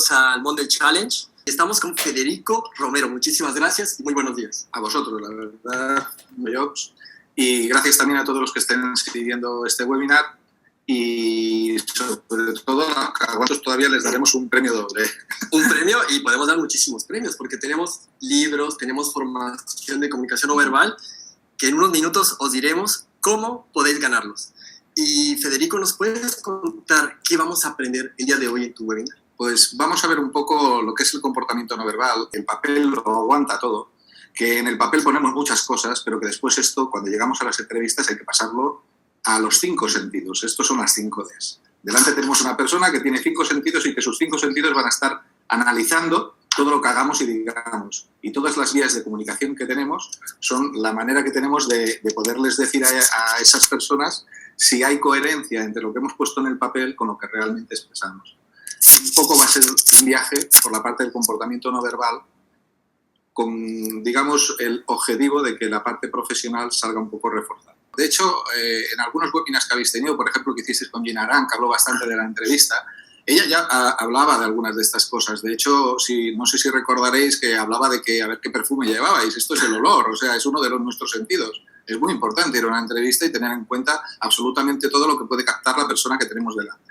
bienvenidos al Monday Challenge. Estamos con Federico Romero. Muchísimas gracias y muy buenos días. A vosotros, la verdad, y gracias también a todos los que estén siguiendo este webinar y sobre todo a cuantos todavía les daremos un premio doble. Un premio, y podemos dar muchísimos premios porque tenemos libros, tenemos formación de comunicación no verbal que en unos minutos os diremos cómo podéis ganarlos. Y Federico, ¿nos puedes contar qué vamos a aprender el día de hoy en tu webinar? Pues vamos a ver un poco lo que es el comportamiento no verbal. El papel lo aguanta todo, que en el papel ponemos muchas cosas, pero que después esto, cuando llegamos a las entrevistas, hay que pasarlo a los 5 sentidos. Estos son las 5 Ds. Delante tenemos una persona que tiene 5 sentidos y que sus 5 sentidos van a estar analizando todo lo que hagamos y digamos. Y todas las vías de comunicación que tenemos son la manera que tenemos de poderles decir a esas personas si hay coherencia entre lo que hemos puesto en el papel con lo que realmente expresamos. Un poco va a ser un viaje por la parte del comportamiento no verbal con, digamos, el objetivo de que la parte profesional salga un poco reforzada. De hecho, en algunos webinars que habéis tenido, por ejemplo, que hicisteis con Gina Arán, que habló bastante de la entrevista, ella ya hablaba de algunas de estas cosas. De hecho, no sé si recordaréis que hablaba de que a ver qué perfume llevabais. Esto es el olor, o sea, es uno de nuestros sentidos. Es muy importante ir a una entrevista y tener en cuenta absolutamente todo lo que puede captar la persona que tenemos delante.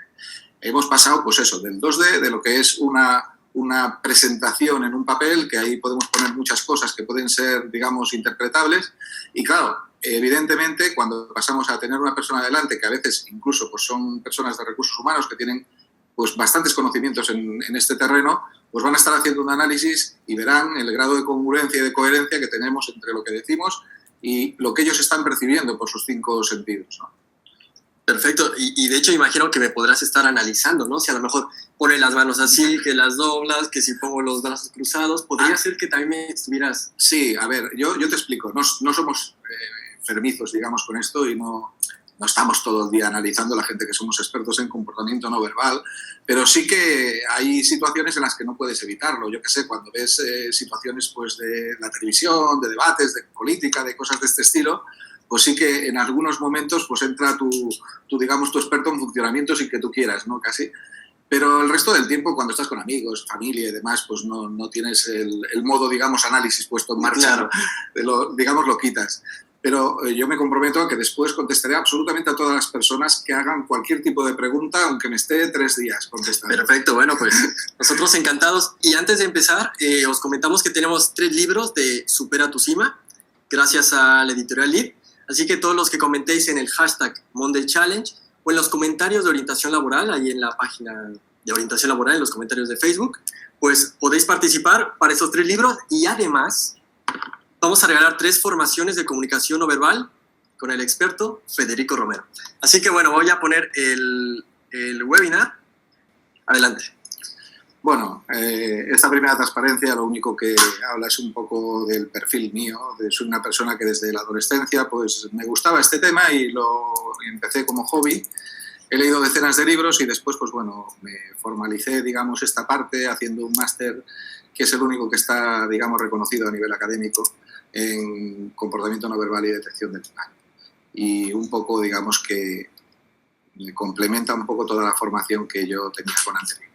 Hemos pasado, pues eso, del 2D, de lo que es una presentación en un papel, que ahí podemos poner muchas cosas que pueden ser, digamos, interpretables. Y claro, evidentemente, cuando pasamos a tener una persona delante, que a veces incluso pues son personas de recursos humanos que tienen pues bastantes conocimientos en este terreno, pues van a estar haciendo un análisis y verán el grado de congruencia y de coherencia que tenemos entre lo que decimos y lo que ellos están percibiendo por sus 5 sentidos, ¿no? Perfecto, y de hecho imagino que me podrás estar analizando, ¿no? Si a lo mejor pone las manos así, que las doblas, que si pongo los brazos cruzados, podría ser que también me estuvieras... Sí, a ver, yo te explico, no somos enfermizos, digamos, con esto y no estamos todo el día analizando la gente que somos expertos en comportamiento no verbal, pero sí que hay situaciones en las que no puedes evitarlo. Yo qué sé, cuando ves situaciones pues, de la televisión, de debates, de política, de cosas de este estilo, pues sí que en algunos momentos pues entra digamos, tu experto en funcionamiento sin que tú quieras, ¿no? Casi. Pero el resto del tiempo, cuando estás con amigos, familia y demás, pues no tienes el modo, digamos, análisis puesto en marcha, Claro. digamos, lo quitas. Pero yo me comprometo a que después contestaré absolutamente a todas las personas que hagan cualquier tipo de pregunta, aunque me esté 3 días contestando. Perfecto, bueno, pues nosotros encantados. Y antes de empezar, os comentamos que tenemos 3 libros de Supera tu Cima, gracias a la editorial Lead. Así que todos los que comentéis en el hashtag Monday Challenge o en los comentarios de orientación laboral, ahí en la página de orientación laboral, en los comentarios de Facebook, pues podéis participar para esos 3 libros y además vamos a regalar 3 formaciones de comunicación no verbal con el experto Federico Romero. Así que bueno, voy a poner el webinar. Adelante. Bueno, esta primera transparencia lo único que habla es un poco del perfil mío. Soy una persona que desde la adolescencia pues me gustaba este tema y lo empecé como hobby. He leído decenas de libros y después pues bueno, me formalicé, digamos, esta parte haciendo un máster que es el único que está, digamos, reconocido a nivel académico en comportamiento no verbal y detección del engaño. Y un poco, digamos, que me complementa un poco toda la formación que yo tenía con anterioridad.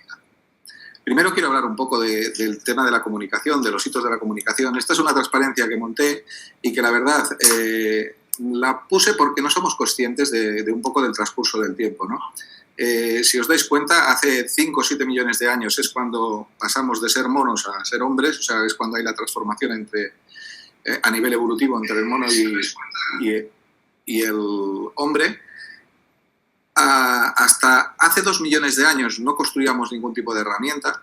Primero quiero hablar un poco del tema de la comunicación, de los hitos de la comunicación. Esta es una transparencia que monté y que la verdad la puse porque no somos conscientes de un poco del transcurso del tiempo, ¿no? Si os dais cuenta, hace 5 o 7 millones de años es cuando pasamos de ser monos a ser hombres, o sea, es cuando hay la transformación a nivel evolutivo entre el mono y el hombre. Hasta hace 2 millones de años no construíamos ningún tipo de herramienta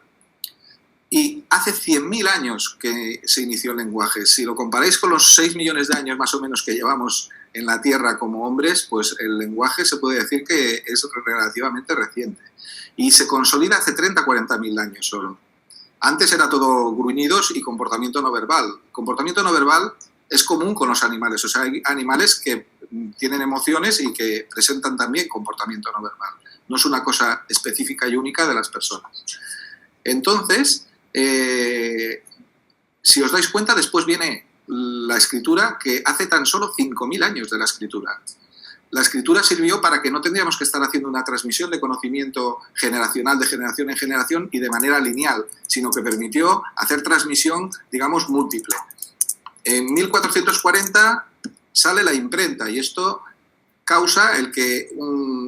y hace 100.000 años que se inició el lenguaje. Si lo comparáis con los 6 millones de años más o menos que llevamos en la Tierra como hombres, pues el lenguaje se puede decir que es relativamente reciente y se consolida hace 30-40.000 años solo. Antes era todo gruñidos y comportamiento no verbal. Comportamiento no verbal es común con los animales, o sea, hay animales que tienen emociones y que presentan también comportamiento no verbal. No es una cosa específica y única de las personas. Entonces, si os dais cuenta, después viene la escritura, que hace tan solo 5.000 años de la escritura. la escritura sirvió para que no tendríamos que estar haciendo una transmisión de conocimiento generacional de generación en generación y de manera lineal, sino que permitió hacer transmisión, digamos, múltiple. En 1440 sale la imprenta y esto causa el que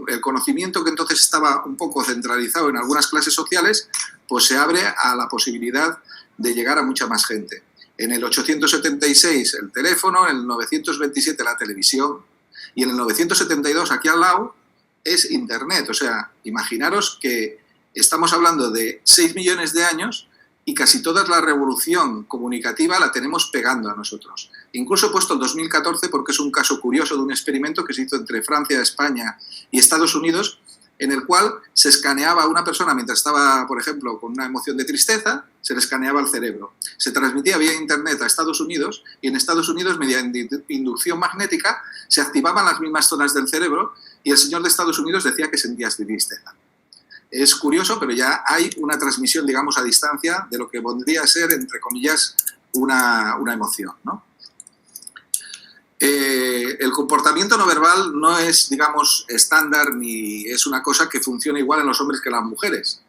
el conocimiento que entonces estaba un poco centralizado en algunas clases sociales, pues se abre a la posibilidad de llegar a mucha más gente. En el 876 el teléfono, en el 927 la televisión y en el 972 aquí al lado es Internet. O sea, imaginaros que estamos hablando de 6 millones de años y casi toda la revolución comunicativa la tenemos pegando a nosotros. Incluso he puesto el 2014 porque es un caso curioso de un experimento que se hizo entre Francia, España y Estados Unidos, en el cual se escaneaba a una persona mientras estaba, por ejemplo, con una emoción de tristeza, se le escaneaba el cerebro. Se transmitía vía Internet a Estados Unidos y en Estados Unidos, mediante inducción magnética, se activaban las mismas zonas del cerebro y el señor de Estados Unidos decía que sentía tristeza. Es curioso, pero ya hay una transmisión, digamos, a distancia de lo que podría ser, entre comillas, una emoción, ¿no? El comportamiento no verbal no es, digamos, estándar ni es una cosa que funcione igual en los hombres que en las mujeres.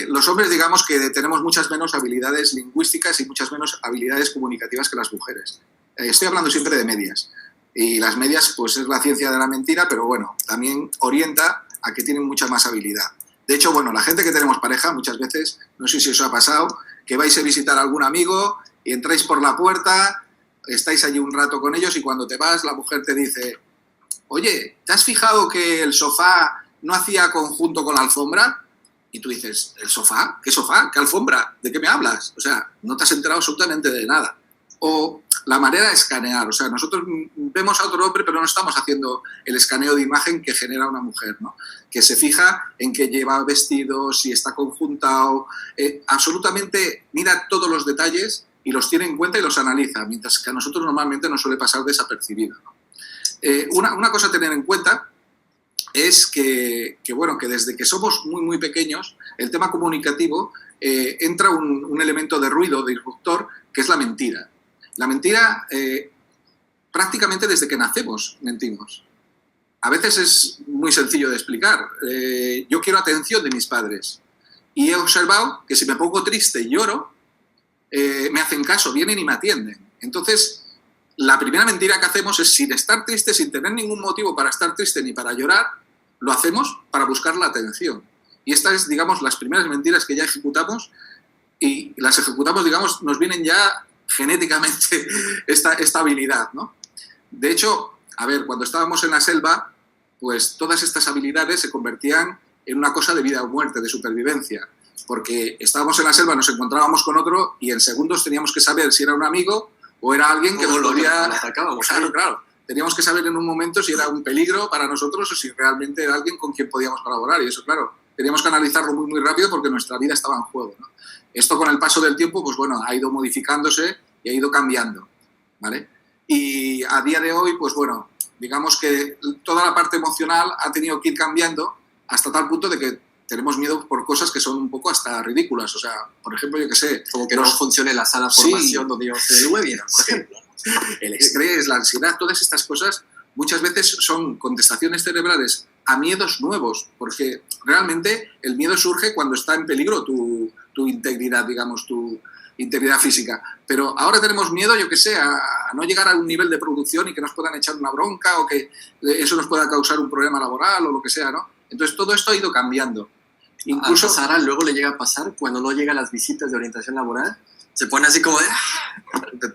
Los hombres, digamos, que tenemos muchas menos habilidades lingüísticas y muchas menos habilidades comunicativas que las mujeres. Estoy hablando siempre de medias. Y las medias, pues es la ciencia de la mentira, pero bueno, también orienta a que tienen mucha más habilidad. De hecho, bueno, la gente que tenemos pareja, muchas veces, no sé si os ha pasado, que vais a visitar a algún amigo y entráis por la puerta, estáis allí un rato con ellos y cuando te vas la mujer te dice: oye, ¿te has fijado que el sofá no hacía conjunto con la alfombra? Y tú dices: ¿el sofá? ¿Qué sofá? ¿Qué alfombra? ¿De qué me hablas? O sea, no te has enterado absolutamente de nada. O la manera de escanear, o sea, nosotros vemos a otro hombre pero no estamos haciendo el escaneo de imagen que genera una mujer, ¿no? Que se fija en qué lleva vestido, si está conjuntado, absolutamente mira todos los detalles y los tiene en cuenta y los analiza, mientras que a nosotros normalmente nos suele pasar desapercibido, ¿no? Una cosa a tener en cuenta es que desde que somos muy, muy pequeños, el tema comunicativo entra un elemento de ruido, de disruptor, que es la mentira. La mentira, prácticamente desde que nacemos, mentimos. A veces es muy sencillo de explicar. Yo quiero atención de mis padres y he observado que si me pongo triste y lloro, me hacen caso, vienen y me atienden. Entonces, la primera mentira que hacemos es, sin estar triste, sin tener ningún motivo para estar triste ni para llorar, lo hacemos para buscar la atención. Y estas es, digamos, las primeras mentiras que ya ejecutamos y las ejecutamos, digamos, nos vienen ya genéticamente esta habilidad, ¿no? De hecho, a ver, cuando estábamos en la selva, pues todas estas habilidades se convertían en una cosa de vida o muerte, de supervivencia, porque estábamos en la selva, nos encontrábamos con otro y en segundos teníamos que saber si era un amigo o era alguien que nos podía... Claro. Teníamos que saber en un momento si era un peligro para nosotros o si realmente era alguien con quien podíamos colaborar. Y eso, claro, teníamos que analizarlo muy, muy rápido porque nuestra vida estaba en juego, ¿no? Esto con el paso del tiempo, pues bueno, ha ido modificándose y ha ido cambiando, ¿vale? Y a día de hoy, pues bueno, digamos que toda la parte emocional ha tenido que ir cambiando hasta tal punto de que tenemos miedo por cosas que son un poco hasta ridículas. O sea, por ejemplo, yo qué sé... Como que no funcione la sala de formación donde íbamos a hacer el webinar, por ejemplo. El estrés, la ansiedad, todas estas cosas muchas veces son contestaciones cerebrales a miedos nuevos, porque realmente el miedo surge cuando está en peligro tu integridad, digamos, tu integridad física. Pero ahora tenemos miedo, yo qué sé, a no llegar a un nivel de producción y que nos puedan echar una bronca o que eso nos pueda causar un problema laboral o lo que sea, ¿no? Entonces todo esto ha ido cambiando. Incluso a Sara luego le llega a pasar cuando no llega a las visitas de orientación laboral, se pone así como de...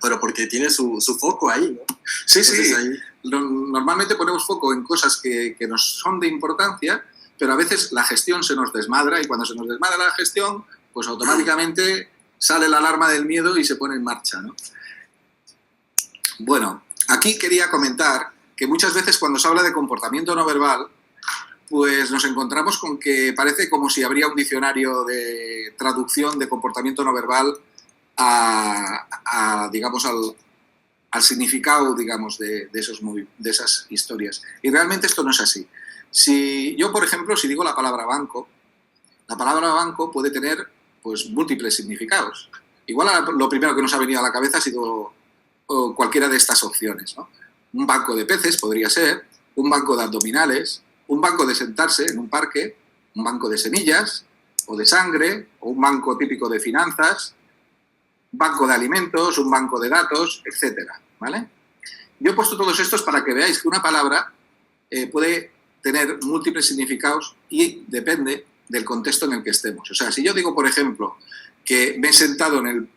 pero porque tiene su foco ahí, ¿no? Sí, entonces, sí. ahí... Normalmente ponemos foco en cosas que nos son de importancia, pero a veces la gestión se nos desmadra y cuando se nos desmadra la gestión, pues automáticamente sale la alarma del miedo y se pone en marcha, ¿no? Bueno, aquí quería comentar que muchas veces cuando se habla de comportamiento no verbal, pues nos encontramos con que parece como si habría un diccionario de traducción de comportamiento no verbal digamos, al significado, digamos, de esas historias. Y realmente esto no es así. Si yo, por ejemplo, si digo la palabra banco puede tener, pues, múltiples significados. Igual lo primero que nos ha venido a la cabeza ha sido cualquiera de estas opciones, ¿no? un banco de peces podría ser, un banco de abdominales, un banco de sentarse en un parque, un banco de semillas o de sangre, o un banco típico de finanzas, un banco de alimentos, un banco de datos, etcétera, ¿vale? Yo he puesto todos estos para que veáis que una palabra puede tener múltiples significados y depende del contexto en el que estemos. O sea, si yo digo, por ejemplo, que me he sentado en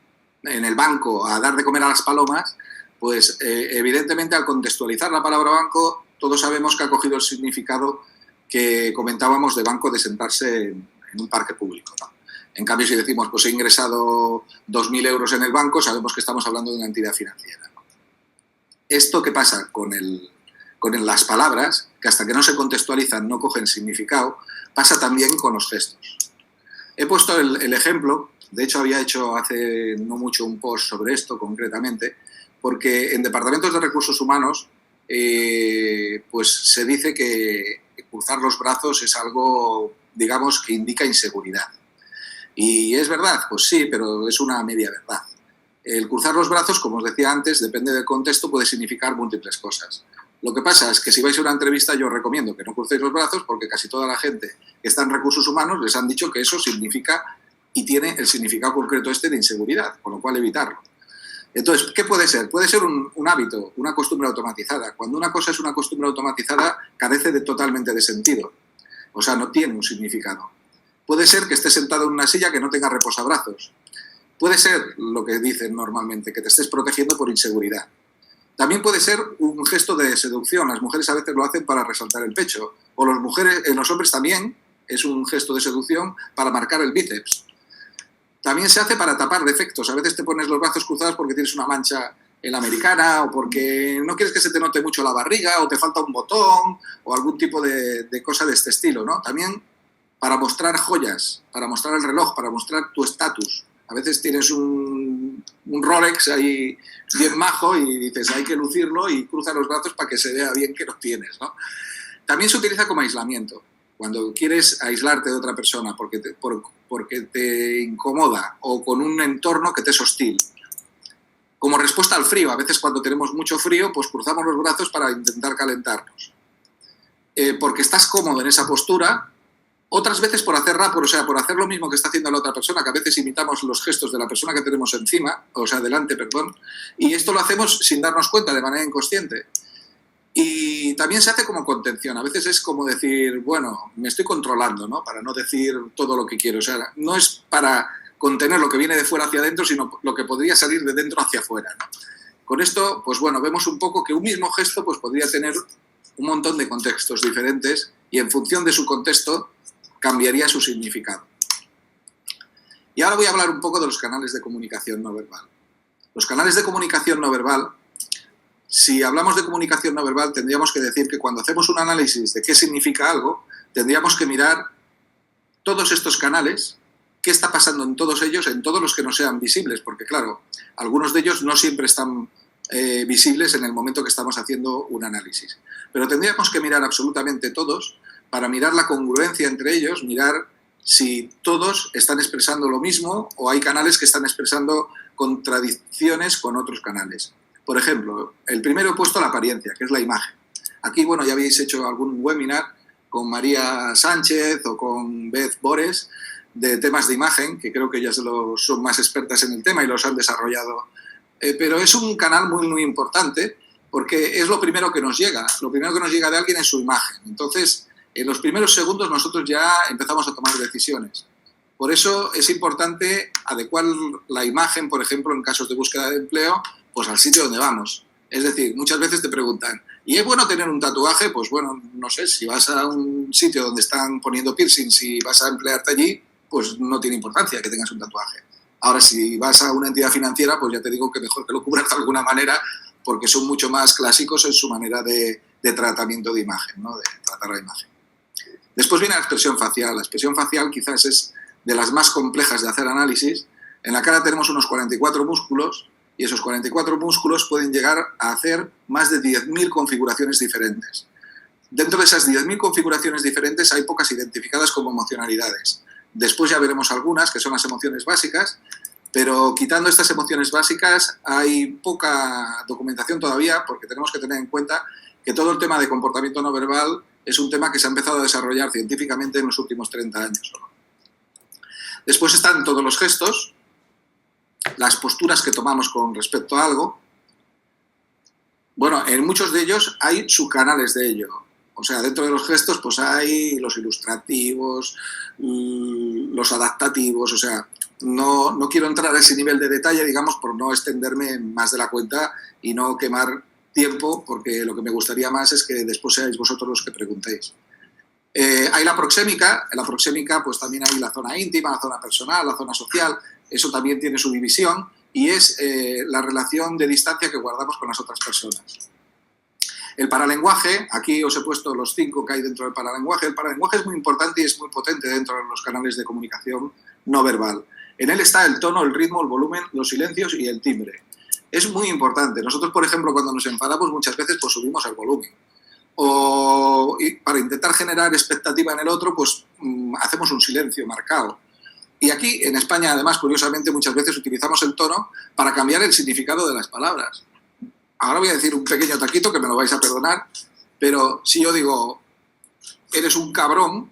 el banco a dar de comer a las palomas, pues evidentemente al contextualizar la palabra banco, todos sabemos que ha cogido el significado que comentábamos de banco de sentarse en un parque público, ¿no? En cambio, si decimos, pues he ingresado 2.000 euros en el banco, sabemos que estamos hablando de una entidad financiera, ¿no? Esto que pasa con las palabras, que hasta que no se contextualizan no cogen significado, pasa también con los gestos. He puesto el ejemplo, de hecho había hecho hace no mucho un post sobre esto concretamente, porque en departamentos de recursos humanos pues se dice que cruzar los brazos es algo, digamos, que indica inseguridad. Y es verdad, pues sí, pero es una media verdad. El cruzar los brazos, como os decía antes, depende del contexto, puede significar múltiples cosas. Lo que pasa es que si vais a una entrevista yo os recomiendo que no crucéis los brazos porque casi toda la gente que está en recursos humanos les han dicho que eso significa y tiene el significado concreto este de inseguridad, con lo cual evitarlo. Entonces, ¿qué puede ser? Puede ser un hábito, una costumbre automatizada. Cuando una cosa es una costumbre automatizada, carece totalmente de sentido. O sea, no tiene un significado. Puede ser que estés sentado en una silla que no tenga reposabrazos. Puede ser lo que dicen normalmente, que te estés protegiendo por inseguridad. También puede ser un gesto de seducción. Las mujeres a veces lo hacen para resaltar el pecho. O los hombres también es un gesto de seducción para marcar el bíceps. También se hace para tapar defectos. A veces te pones los brazos cruzados porque tienes una mancha en la americana o porque no quieres que se te note mucho la barriga o te falta un botón o algún tipo de cosa de este estilo, ¿no? También para mostrar joyas, para mostrar el reloj, para mostrar tu estatus. A veces tienes un Rolex ahí bien majo y dices hay que lucirlo y cruzas los brazos para que se vea bien que lo tienes, ¿no? También se utiliza como aislamiento. Cuando quieres aislarte de otra persona porque te incomoda o con un entorno que te es hostil. Como respuesta al frío. A veces cuando tenemos mucho frío pues cruzamos los brazos para intentar calentarnos. Porque estás cómodo en esa postura. Otras veces por hacer rapport, o sea, por hacer lo mismo que está haciendo la otra persona, que a veces imitamos los gestos de la persona que tenemos encima, o sea, delante, perdón, y esto lo hacemos sin darnos cuenta, de manera inconsciente. Y también se hace como contención, a veces es como decir, bueno, me estoy controlando, ¿no? Para no decir todo lo que quiero, o sea, no es para contener lo que viene de fuera hacia adentro, sino lo que podría salir de dentro hacia afuera, ¿no? Con esto, pues bueno, vemos un poco que un mismo gesto pues podría tener un montón de contextos diferentes y en función de su contexto cambiaría su significado. Y ahora voy a hablar un poco de los canales de comunicación no verbal. Los canales de comunicación no verbal, si hablamos de comunicación no verbal, tendríamos que decir que cuando hacemos un análisis de qué significa algo, tendríamos que mirar todos estos canales, qué está pasando en todos ellos, en todos los que no sean visibles, porque claro, algunos de ellos no siempre están visibles en el momento que estamos haciendo un análisis. Pero tendríamos que mirar absolutamente todos para mirar la congruencia entre ellos, mirar si todos están expresando lo mismo o hay canales que están expresando contradicciones con otros canales. Por ejemplo, el primero he puesto la apariencia, que es la imagen. Aquí, bueno, ya habéis hecho algún webinar con María Sánchez o con Beth Bores de temas de imagen, que creo que ellas son más expertas en el tema y los han desarrollado. Pero es un canal muy, muy importante porque es lo primero que nos llega. Lo primero que nos llega de alguien es su imagen. Entonces, en los primeros segundos nosotros ya empezamos a tomar decisiones. Por eso es importante adecuar la imagen, por ejemplo, en casos de búsqueda de empleo, pues al sitio donde vamos. Es decir, muchas veces te preguntan, ¿y es bueno tener un tatuaje? Pues bueno, no sé, si vas a un sitio donde están poniendo piercing, si vas a emplearte allí, pues no tiene importancia que tengas un tatuaje. Ahora, si vas a una entidad financiera, pues ya te digo que mejor que lo cubras de alguna manera, porque son mucho más clásicos en su manera de tratamiento de imagen, ¿no? De tratar la imagen. Después viene la expresión facial. La expresión facial quizás es de las más complejas de hacer análisis. En la cara tenemos unos 44 músculos y esos 44 músculos pueden llegar a hacer más de 10.000 configuraciones diferentes. Dentro de esas 10.000 configuraciones diferentes hay pocas identificadas como emocionalidades. Después ya veremos algunas, que son las emociones básicas, Pero quitando estas emociones básicas, hay poca documentación todavía, porque tenemos que tener en cuenta que todo el tema de comportamiento no verbal es un tema que se ha empezado a desarrollar científicamente en los últimos 30 años. Después están todos los gestos, las posturas que tomamos con respecto a algo. Bueno, en muchos de ellos hay subcanales de ello. O sea, dentro de los gestos pues hay los ilustrativos, los adaptativos, o sea, no quiero entrar a ese nivel de detalle, digamos, por no extenderme más de la cuenta y no quemar tiempo, porque lo que me gustaría más es que después seáis vosotros los que preguntéis. Hay la proxémica. En la proxémica pues también hay la zona íntima, la zona personal, la zona social. Eso también tiene su división y es la relación de distancia que guardamos con las otras personas. El paralenguaje, aquí os he puesto los 5 que hay dentro del paralenguaje. El paralenguaje es muy importante y es muy potente dentro de los canales de comunicación no verbal. En él está el tono, el ritmo, el volumen, los silencios y el timbre. Es muy importante. Nosotros, por ejemplo, cuando nos enfadamos muchas veces pues subimos el volumen. O para intentar generar expectativa en el otro, pues hacemos un silencio marcado. Y aquí, en España, además, curiosamente, muchas veces utilizamos el tono para cambiar el significado de las palabras. Ahora voy a decir un pequeño taquito que me lo vais a perdonar, pero si yo digo, eres un cabrón,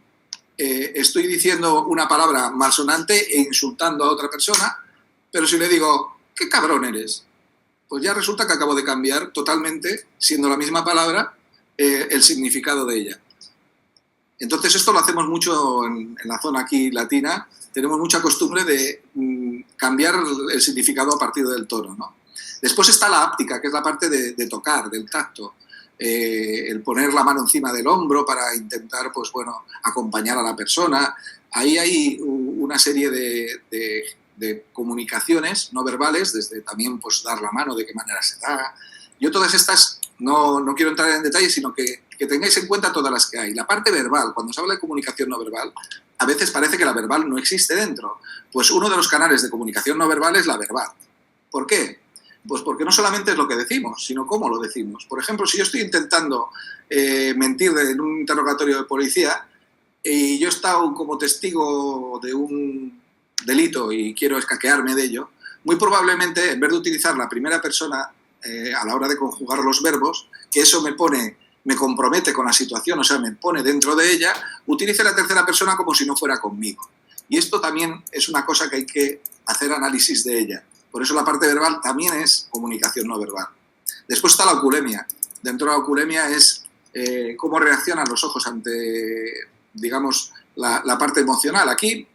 estoy diciendo una palabra malsonante e insultando a otra persona, pero si le digo, ¿qué cabrón eres? Pues ya resulta que acabo de cambiar totalmente, siendo la misma palabra, el significado de ella. Entonces esto lo hacemos mucho en la zona aquí latina, tenemos mucha costumbre de cambiar el significado a partir del tono, ¿no? Después está la áptica, que es la parte de tocar, del tacto, el poner la mano encima del hombro para intentar, pues bueno, acompañar a la persona. Ahí hay una serie de comunicaciones no verbales, desde también pues dar la mano, de qué manera se da. Yo todas estas no quiero entrar en detalle, sino que tengáis en cuenta todas las que hay. La parte verbal, cuando se habla de comunicación no verbal, a veces parece que la verbal no existe dentro. Pues uno de los canales de comunicación no verbal es la verbal. ¿Por qué? Pues porque no solamente es lo que decimos, sino cómo lo decimos. Por ejemplo, si yo estoy intentando mentir en un interrogatorio de policía y yo he estado como testigo de un delito y quiero escaquearme de ello, muy probablemente, en vez de utilizar la primera persona a la hora de conjugar los verbos, que eso me compromete con la situación, o sea, me pone dentro de ella, utilice la tercera persona como si no fuera conmigo. Y esto también es una cosa que hay que hacer análisis de ella. Por eso la parte verbal también es comunicación no verbal. Después está la oculemia. Dentro de la oculemia es cómo reaccionan los ojos ante, digamos, la parte emocional. Aquí,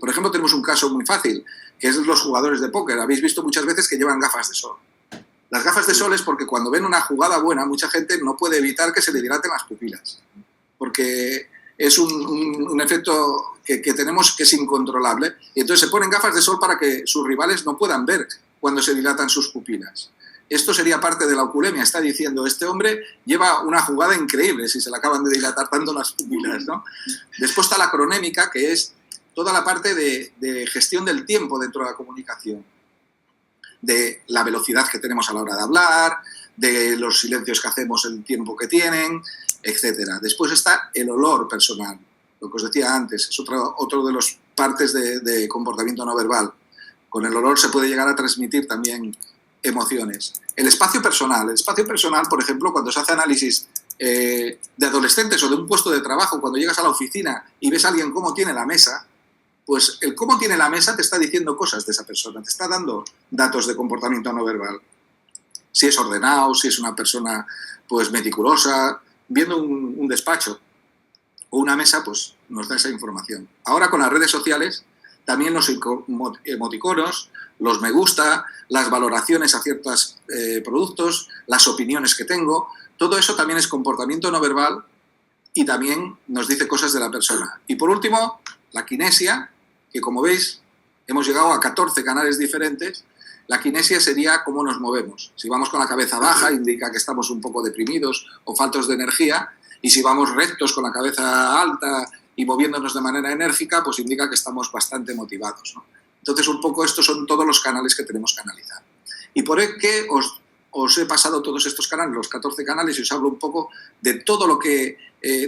por ejemplo, tenemos un caso muy fácil, que es los jugadores de póker. Habéis visto muchas veces que llevan gafas de sol. Las gafas de sol es porque cuando ven una jugada buena, mucha gente no puede evitar que se le dilaten las pupilas. Porque es un efecto que tenemos que es incontrolable. Y entonces se ponen gafas de sol para que sus rivales no puedan ver cuando se dilatan sus pupilas. Esto sería parte de la oculemia. Está diciendo, este hombre lleva una jugada increíble si se le acaban de dilatar tanto las pupilas, ¿no? Después está la cronémica, que es toda la parte de gestión del tiempo dentro de la comunicación. De la velocidad que tenemos a la hora de hablar, de los silencios que hacemos, el tiempo que tienen, etc. Después está el olor personal, lo que os decía antes, es otro de las partes de comportamiento no verbal. Con el olor se puede llegar a transmitir también emociones. El espacio personal, por ejemplo, cuando se hace análisis de adolescentes o de un puesto de trabajo, cuando llegas a la oficina y ves a alguien cómo tiene la mesa, pues el cómo tiene la mesa te está diciendo cosas de esa persona, te está dando datos de comportamiento no verbal. Si es ordenado, si es una persona pues meticulosa, viendo un despacho o una mesa, pues nos da esa información. Ahora con las redes sociales, también los emoticonos, los me gusta, las valoraciones a ciertos productos, las opiniones que tengo, todo eso también es comportamiento no verbal y también nos dice cosas de la persona. Y por último, la kinesia, que como veis, hemos llegado a 14 canales diferentes. La kinesia sería cómo nos movemos. Si vamos con la cabeza baja, indica que estamos un poco deprimidos o faltos de energía, y si vamos rectos con la cabeza alta y moviéndonos de manera enérgica, pues indica que estamos bastante motivados, ¿no? Entonces, un poco estos son todos los canales que tenemos que analizar. ¿Y por qué os he pasado todos estos canales, los 14 canales, y os hablo un poco de todo lo que,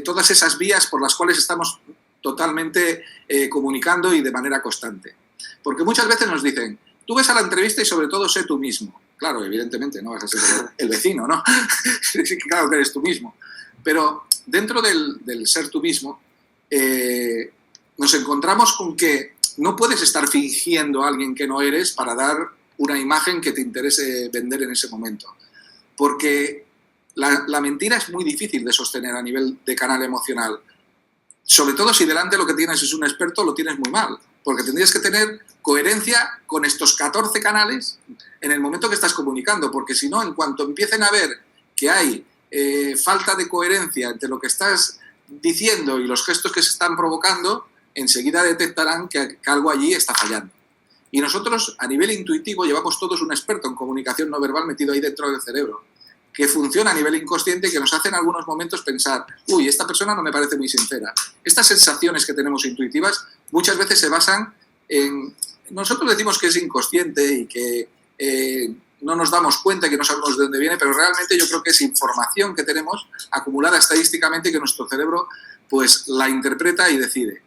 todas esas vías por las cuales estamos totalmente comunicando y de manera constante? Porque muchas veces nos dicen, tú ves a la entrevista y sobre todo sé tú mismo. Claro, evidentemente, no vas a ser el vecino, ¿no? Sí, claro que eres tú mismo. Pero dentro del ser tú mismo, nos encontramos con que no puedes estar fingiendo a alguien que no eres para dar una imagen que te interese vender en ese momento. Porque la mentira es muy difícil de sostener a nivel de canal emocional. Sobre todo si delante lo que tienes es un experto, lo tienes muy mal. Porque tendrías que tener coherencia con estos 14 canales en el momento que estás comunicando. Porque si no, en cuanto empiecen a ver que hay falta de coherencia entre lo que estás diciendo y los gestos que se están provocando, enseguida detectarán que algo allí está fallando. Y nosotros, a nivel intuitivo, llevamos todos un experto en comunicación no verbal metido ahí dentro del cerebro, que funciona a nivel inconsciente y que nos hace en algunos momentos pensar, uy, esta persona no me parece muy sincera. Estas sensaciones que tenemos intuitivas muchas veces se basan en... Nosotros decimos que es inconsciente y que no nos damos cuenta, que no sabemos de dónde viene, pero realmente yo creo que es información que tenemos acumulada estadísticamente que nuestro cerebro pues la interpreta y decide.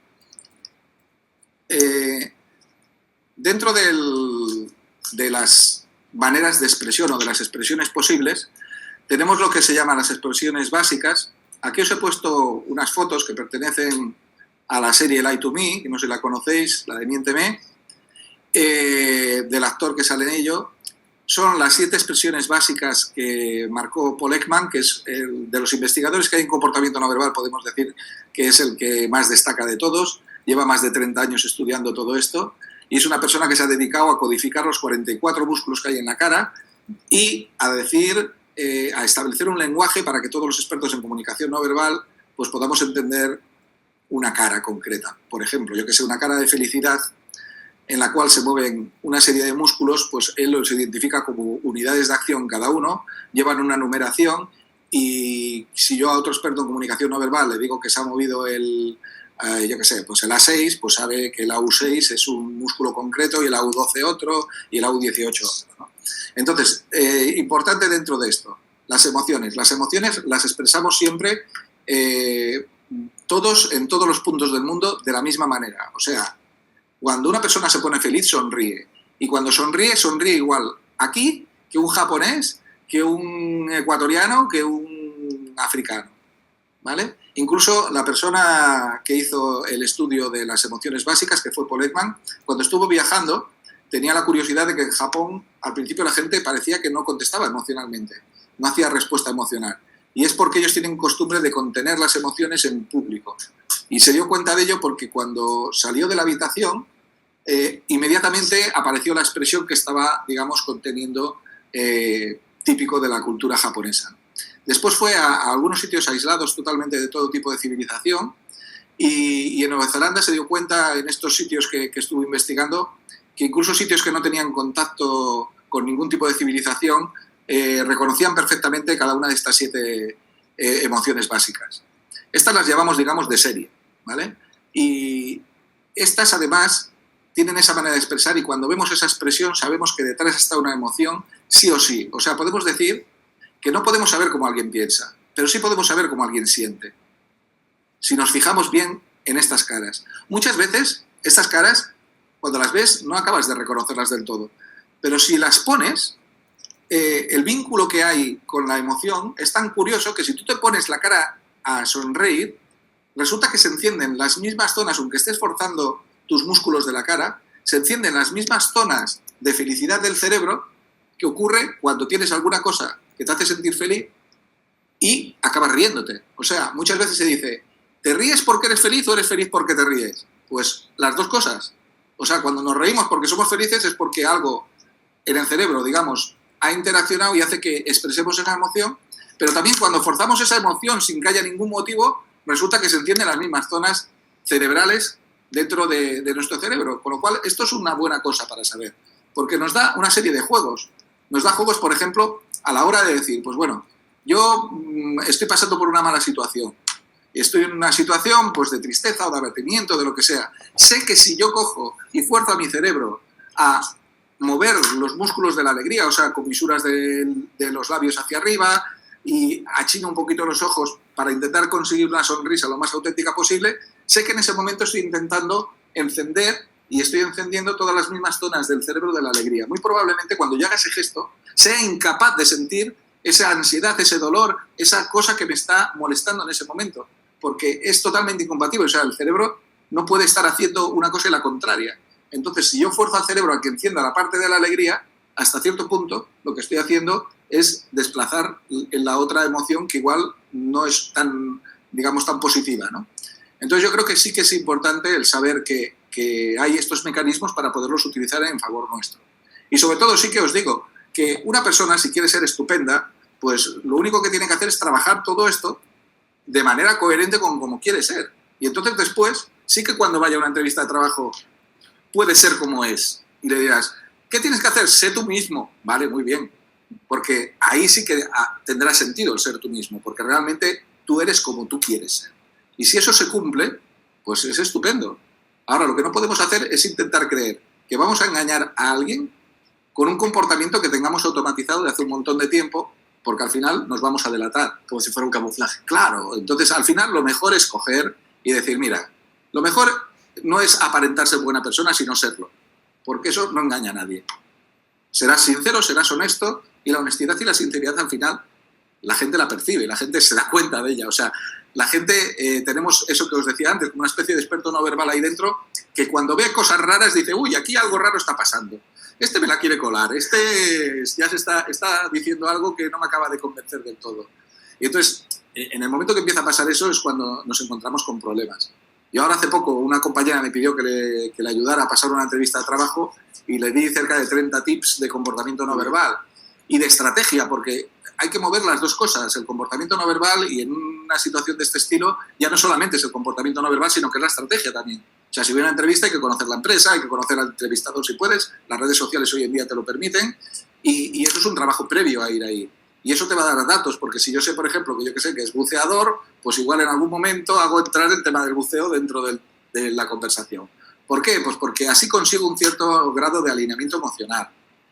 Dentro de las maneras de expresión o de las expresiones posibles, tenemos lo que se llaman las expresiones básicas. Aquí os he puesto unas fotos que pertenecen a la serie Lie to Me, que no sé si la conocéis, la de Miénteme, del actor que sale en ello. Son las 7 expresiones básicas que marcó Paul Ekman, que es el de los investigadores que hay en comportamiento no verbal, podemos decir que es el que más destaca de todos. Lleva más de 30 años estudiando todo esto y es una persona que se ha dedicado a codificar los 44 músculos que hay en la cara y a decir, a establecer un lenguaje para que todos los expertos en comunicación no verbal pues podamos entender una cara concreta. Por ejemplo, yo que sé, una cara de felicidad en la cual se mueven una serie de músculos, pues él los identifica como unidades de acción cada uno, llevan una numeración y si yo a otro experto en comunicación no verbal le digo que se ha movido yo qué sé, pues el A6, pues sabe que el AU6 es un músculo concreto y el AU12 otro y el AU18 otro, ¿no? Entonces, importante dentro de esto, las emociones. Las emociones las expresamos siempre todos en todos los puntos del mundo de la misma manera. O sea, cuando una persona se pone feliz, sonríe. Y cuando sonríe, sonríe igual aquí que un japonés, que un ecuatoriano, que un africano. ¿Vale? Incluso la persona que hizo el estudio de las emociones básicas, que fue Paul Ekman, cuando estuvo viajando, tenía la curiosidad de que en Japón, al principio la gente parecía que no contestaba emocionalmente, no hacía respuesta emocional. Y es porque ellos tienen costumbre de contener las emociones en público. Y se dio cuenta de ello porque cuando salió de la habitación, inmediatamente apareció la expresión que estaba, digamos, conteniendo, típico de la cultura japonesa. Después fue a algunos sitios aislados totalmente de todo tipo de civilización y en Nueva Zelanda se dio cuenta en estos sitios que estuvo investigando que incluso sitios que no tenían contacto con ningún tipo de civilización reconocían perfectamente cada una de estas 7 emociones básicas. Estas las llamamos, digamos, de serie, ¿vale? Y estas además tienen esa manera de expresar y cuando vemos esa expresión sabemos que detrás está una emoción sí o sí. O sea, podemos decir que no podemos saber cómo alguien piensa, pero sí podemos saber cómo alguien siente. Si nos fijamos bien en estas caras. Muchas veces, estas caras, cuando las ves, no acabas de reconocerlas del todo. Pero si las pones, el vínculo que hay con la emoción es tan curioso que si tú te pones la cara a sonreír, resulta que se encienden las mismas zonas, aunque estés forzando tus músculos de la cara, se encienden las mismas zonas de felicidad del cerebro que ocurre cuando tienes alguna cosa que te hace sentir feliz y acabas riéndote. O sea, muchas veces se dice, ¿te ríes porque eres feliz o eres feliz porque te ríes? Pues las dos cosas. O sea, cuando nos reímos porque somos felices es porque algo en el cerebro, digamos, ha interaccionado y hace que expresemos esa emoción, pero también cuando forzamos esa emoción sin que haya ningún motivo, resulta que se encienden las mismas zonas cerebrales dentro de nuestro cerebro. Con lo cual, esto es una buena cosa para saber, porque nos da una serie de juegos. Nos da juegos, por ejemplo, a la hora de decir, pues bueno, yo estoy pasando por una mala situación. Estoy en una situación pues, de tristeza o de abatimiento, de lo que sea. Sé que si yo cojo y fuerzo a mi cerebro a mover los músculos de la alegría, o sea, comisuras de los labios hacia arriba y achino un poquito los ojos para intentar conseguir una sonrisa lo más auténtica posible, sé que en ese momento estoy intentando encender y estoy encendiendo todas las mismas zonas del cerebro de la alegría. Muy probablemente cuando yo haga ese gesto sea incapaz de sentir esa ansiedad, ese dolor, esa cosa que me está molestando en ese momento, porque es totalmente incompatible. O sea, el cerebro no puede estar haciendo una cosa y la contraria. Entonces, si yo fuerzo al cerebro a que encienda la parte de la alegría, hasta cierto punto lo que estoy haciendo es desplazar en la otra emoción que igual no es tan, digamos, tan positiva, ¿no? Entonces yo creo que sí que es importante el saber que hay estos mecanismos para poderlos utilizar en favor nuestro. Y sobre todo sí que os digo que una persona, si quiere ser estupenda, pues lo único que tiene que hacer es trabajar todo esto de manera coherente con como quiere ser. Y entonces después, sí que cuando vaya a una entrevista de trabajo puede ser como es. Y le dirás, ¿qué tienes que hacer? Sé tú mismo. Vale, muy bien. Porque ahí sí que tendrá sentido el ser tú mismo, porque realmente tú eres como tú quieres ser. Y si eso se cumple, pues es estupendo. Ahora, lo que no podemos hacer es intentar creer que vamos a engañar a alguien con un comportamiento que tengamos automatizado de hace un montón de tiempo, porque al final nos vamos a delatar. Como si fuera un camuflaje. Claro, entonces al final lo mejor es coger y decir, mira, lo mejor no es aparentar ser buena persona, sino serlo, porque eso no engaña a nadie. Serás sincero, serás honesto, y la honestidad y la sinceridad al final la gente la percibe, la gente se da cuenta de ella. O sea, la gente, tenemos eso que os decía antes, una especie de experto no verbal ahí dentro, que cuando ve cosas raras dice, uy, aquí algo raro está pasando. Este me la quiere colar, este ya está diciendo algo que no me acaba de convencer del todo. Y entonces, en el momento que empieza a pasar eso es cuando nos encontramos con problemas. Yo ahora hace poco una compañera me pidió que le ayudara a pasar una entrevista de trabajo y le di cerca de 30 tips de comportamiento no verbal y de estrategia, porque hay que mover las dos cosas, el comportamiento no verbal, y en una situación de este estilo ya no solamente es el comportamiento no verbal, sino que es la estrategia también. O sea, si viene una entrevista hay que conocer la empresa, hay que conocer al entrevistador si puedes, las redes sociales hoy en día te lo permiten, y eso es un trabajo previo a ir ahí. Y eso te va a dar datos, porque si yo sé, por ejemplo, que yo que sé que es buceador, pues igual en algún momento hago entrar el tema del buceo dentro de la conversación. ¿Por qué? Pues porque así consigo un cierto grado de alineamiento emocional.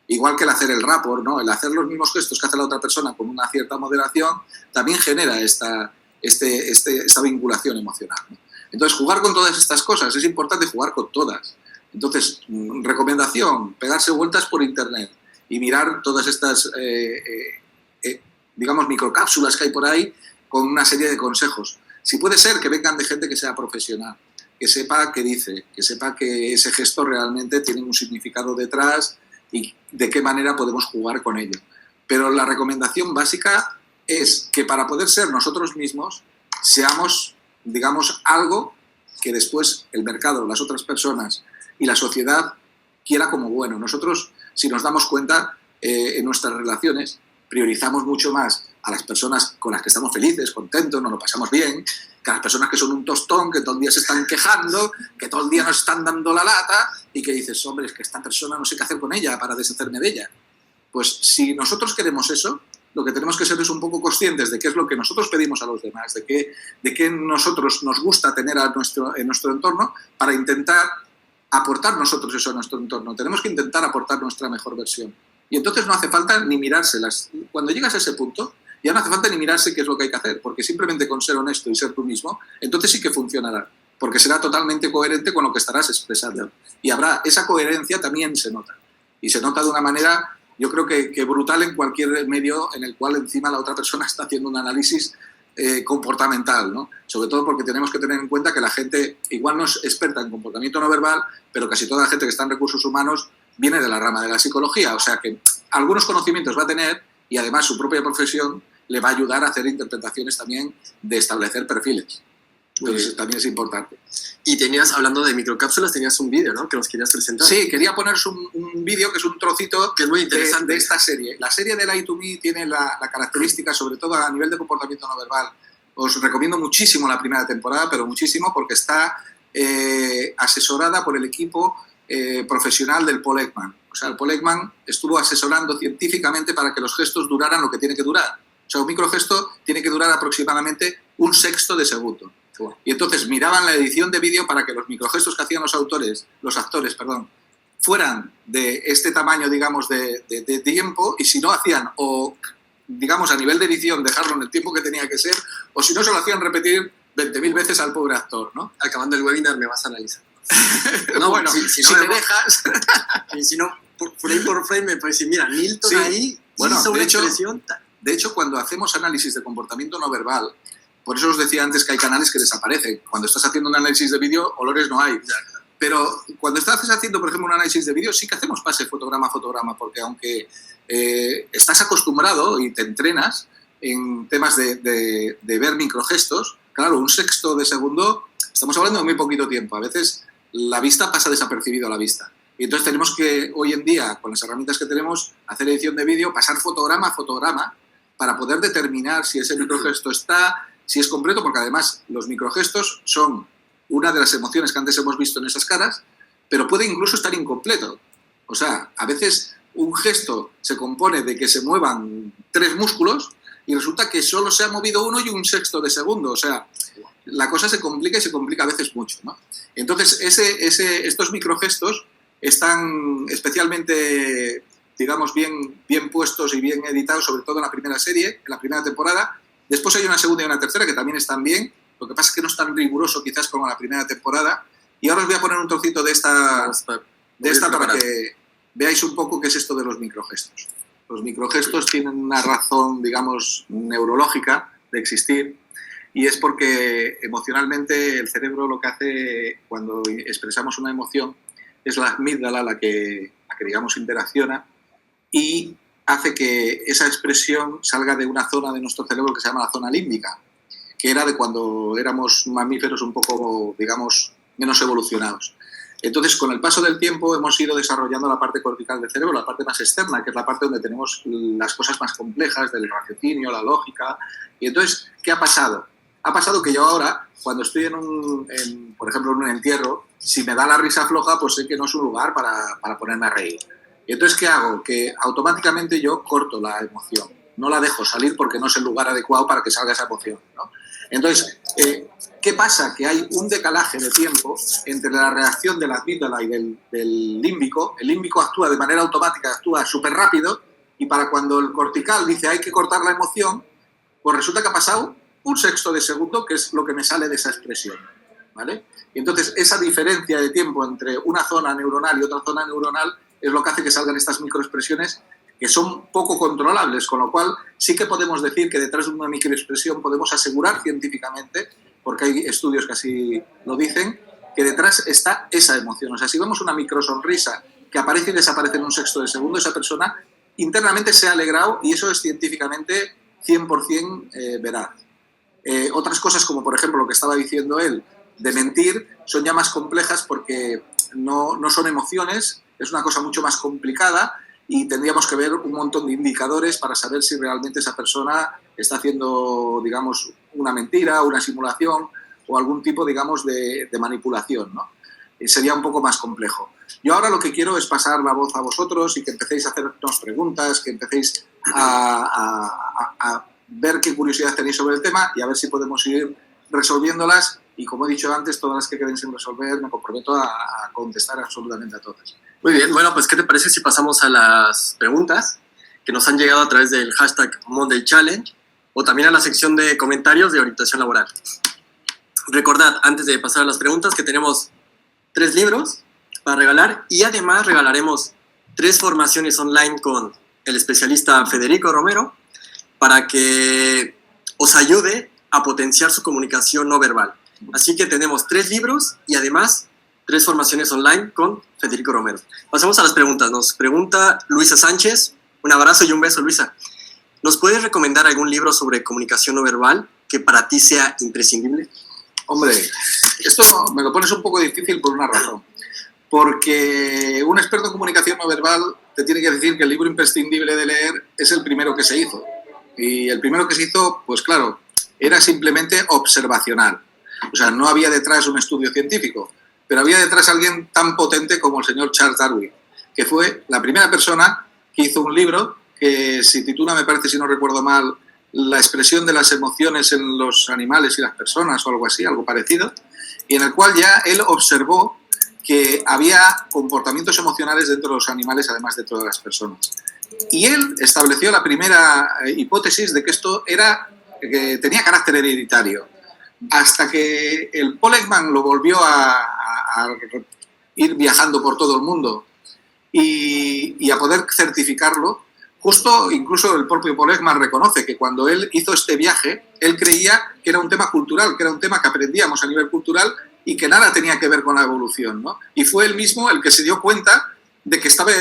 Igual que el hacer el rapport, ¿no? El hacer los mismos gestos que hace la otra persona con una cierta moderación también genera esta vinculación emocional, ¿no? Entonces, jugar con todas estas cosas, es importante jugar con todas. Entonces, recomendación, pegarse vueltas por internet y mirar todas estas, digamos, microcápsulas que hay por ahí con una serie de consejos. Si puede ser que vengan de gente que sea profesional, que sepa qué dice, que sepa que ese gesto realmente tiene un significado detrás y de qué manera podemos jugar con ello. Pero la recomendación básica es que para poder ser nosotros mismos seamos, digamos, algo que después el mercado, las otras personas y la sociedad quiera como bueno. Nosotros, si nos damos cuenta, en nuestras relaciones priorizamos mucho más a las personas con las que estamos felices, contentos, nos lo pasamos bien, que a las personas que son un tostón, que todo el día se están quejando, que todo el día nos están dando la lata y que dices, hombre, es que esta persona no sé qué hacer con ella para deshacerme de ella. Pues si nosotros queremos eso, lo que tenemos que ser es un poco conscientes de qué es lo que nosotros pedimos a los demás, de qué nosotros nos gusta tener en nuestro entorno para intentar aportar nosotros eso a nuestro entorno. Tenemos que intentar aportar nuestra mejor versión. Y entonces no hace falta ni mirárselas. Cuando llegas a ese punto, ya no hace falta ni mirarse qué es lo que hay que hacer, porque simplemente con ser honesto y ser tú mismo, entonces sí que funcionará, porque será totalmente coherente con lo que estarás expresando. Y habrá, esa coherencia también se nota. Y se nota de una manera, yo creo que brutal en cualquier medio en el cual encima la otra persona está haciendo un análisis comportamental, ¿no? Sobre todo porque tenemos que tener en cuenta que la gente igual no es experta en comportamiento no verbal, pero casi toda la gente que está en recursos humanos viene de la rama de la psicología, o sea que algunos conocimientos va a tener y además su propia profesión le va a ayudar a hacer interpretaciones también de establecer perfiles. Entonces también es importante. Y tenías, hablando de microcápsulas, tenías un vídeo, ¿no?, que nos querías presentar. Sí, quería poneros un vídeo que es un trocito que es muy interesante de esta serie. La serie de Lie to Me tiene la característica, sobre todo a nivel de comportamiento no verbal. Os recomiendo muchísimo la primera temporada, pero muchísimo, porque está asesorada por el equipo profesional del Paul Ekman. O sea, el Paul Ekman estuvo asesorando científicamente para que los gestos duraran lo que tiene que durar. O sea, un microgesto tiene que durar aproximadamente 1/6 de segundo. Y entonces miraban la edición de vídeo para que los microgestos que hacían los actores, fueran de este tamaño, digamos, de tiempo, y si no hacían, o digamos a nivel de edición, dejarlo en el tiempo que tenía que ser, o si no se lo hacían repetir 20.000 veces al pobre actor, ¿no? Acabando el webinar me vas a analizar. No, bueno, si te dejas... Y si no, frame por frame me parece, mira, Milton ahí hizo una expresión... De hecho, cuando hacemos análisis de comportamiento no verbal, por eso os decía antes que hay canales que desaparecen. Cuando estás haciendo un análisis de vídeo, olores no hay. Pero cuando estás haciendo, por ejemplo, un análisis de vídeo, sí que hacemos pase fotograma a fotograma, porque aunque estás acostumbrado y te entrenas en temas de ver microgestos, claro, un sexto de segundo, estamos hablando de muy poquito tiempo. A veces la vista pasa desapercibido a la vista. Y entonces tenemos que, hoy en día, con las herramientas que tenemos, hacer edición de vídeo, pasar fotograma a fotograma, para poder determinar si ese microgesto está, si es completo, porque además los microgestos son una de las emociones que antes hemos visto en esas caras, pero puede incluso estar incompleto. O sea, a veces un gesto se compone de que se muevan 3 músculos y resulta que solo se ha movido uno y un sexto de segundo. O sea, la cosa se complica y se complica a veces mucho, ¿no? Entonces, estos microgestos están especialmente, digamos, bien puestos y bien editados, sobre todo en la primera serie, en la primera temporada. Después hay una segunda y una tercera que también están bien, lo que pasa es que no es tan riguroso quizás como la primera temporada. Y ahora os voy a poner un trocito de esta para que veáis un poco qué es esto de los microgestos. Los microgestos tienen una razón, digamos, neurológica de existir, y es porque emocionalmente el cerebro lo que hace cuando expresamos una emoción es la amígdala la que digamos, interacciona y hace que esa expresión salga de una zona de nuestro cerebro que se llama la zona límbica, que era de cuando éramos mamíferos un poco, digamos, menos evolucionados. Entonces, con el paso del tiempo hemos ido desarrollando la parte cortical del cerebro, la parte más externa, que es la parte donde tenemos las cosas más complejas del raciocinio, la lógica. Y entonces, ¿qué ha pasado? Ha pasado que yo ahora, cuando estoy por ejemplo, en un entierro, si me da la risa floja, pues sé que no es un lugar para ponerme a reír. Y entonces, ¿qué hago? Que automáticamente yo corto la emoción. No la dejo salir porque no es el lugar adecuado para que salga esa emoción, ¿no? Entonces, ¿qué pasa? Que hay un decalaje de tiempo entre la reacción de la amígdala y del límbico. El límbico actúa de manera automática, actúa súper rápido, y para cuando el cortical dice hay que cortar la emoción, pues resulta que ha pasado un sexto de segundo, que es lo que me sale de esa expresión, ¿vale? Y entonces esa diferencia de tiempo entre una zona neuronal y otra zona neuronal es lo que hace que salgan estas microexpresiones que son poco controlables, con lo cual sí que podemos decir que detrás de una microexpresión podemos asegurar científicamente, porque hay estudios que así lo dicen, que detrás está esa emoción. O sea, si vemos una microsonrisa que aparece y desaparece en un sexto de segundo, esa persona internamente se ha alegrado, y eso es científicamente 100% veraz. Otras cosas, como por ejemplo lo que estaba diciendo él, de mentir, son ya más complejas porque no son emociones, es una cosa mucho más complicada, y tendríamos que ver un montón de indicadores para saber si realmente esa persona está haciendo, digamos, una mentira, una simulación o algún tipo, digamos, de manipulación, ¿no? Sería un poco más complejo. Yo ahora lo que quiero es pasar la voz a vosotros y que empecéis a hacernos preguntas, que empecéis a ver qué curiosidad tenéis sobre el tema y a ver si podemos ir resolviéndolas. Y como he dicho antes, todas las que queden sin resolver me comprometo a contestar absolutamente a todas. Muy bien, bueno, pues ¿qué te parece si pasamos a las preguntas que nos han llegado a través del hashtag Monday Challenge o también a la sección de comentarios de orientación laboral? Recordad, antes de pasar a las preguntas, que tenemos 3 libros para regalar, y además regalaremos 3 formaciones online con el especialista Federico Romero para que os ayude a potenciar su comunicación no verbal. Así que tenemos 3 libros y además 3 formaciones online con Federico Romero. Pasemos a las preguntas. Nos pregunta Luisa Sánchez. Un abrazo y un beso, Luisa. ¿Nos puedes recomendar algún libro sobre comunicación no verbal que para ti sea imprescindible? Hombre, esto me lo pones un poco difícil por una razón. Porque un experto en comunicación no verbal te tiene que decir que el libro imprescindible de leer es el primero que se hizo. Y el primero que se hizo, pues claro, era simplemente observacional. O sea, no había detrás un estudio científico, pero había detrás alguien tan potente como el señor Charles Darwin, que fue la primera persona que hizo un libro que se titula, me parece, si no recuerdo mal, La expresión de las emociones en los animales y las personas, o algo así, algo parecido, y en el cual ya él observó que había comportamientos emocionales dentro de los animales, además de todas las personas. Y él estableció la primera hipótesis de que esto tenía carácter hereditario. hasta que el Paul Ekman lo volvió a ir viajando por todo el mundo y a poder certificarlo. Justo, incluso el propio Paul Ekman reconoce que cuando él hizo este viaje, él creía que era un tema cultural, que era un tema que aprendíamos a nivel cultural y que nada tenía que ver con la evolución, ¿no? Y fue él mismo el que se dio cuenta de que estaba,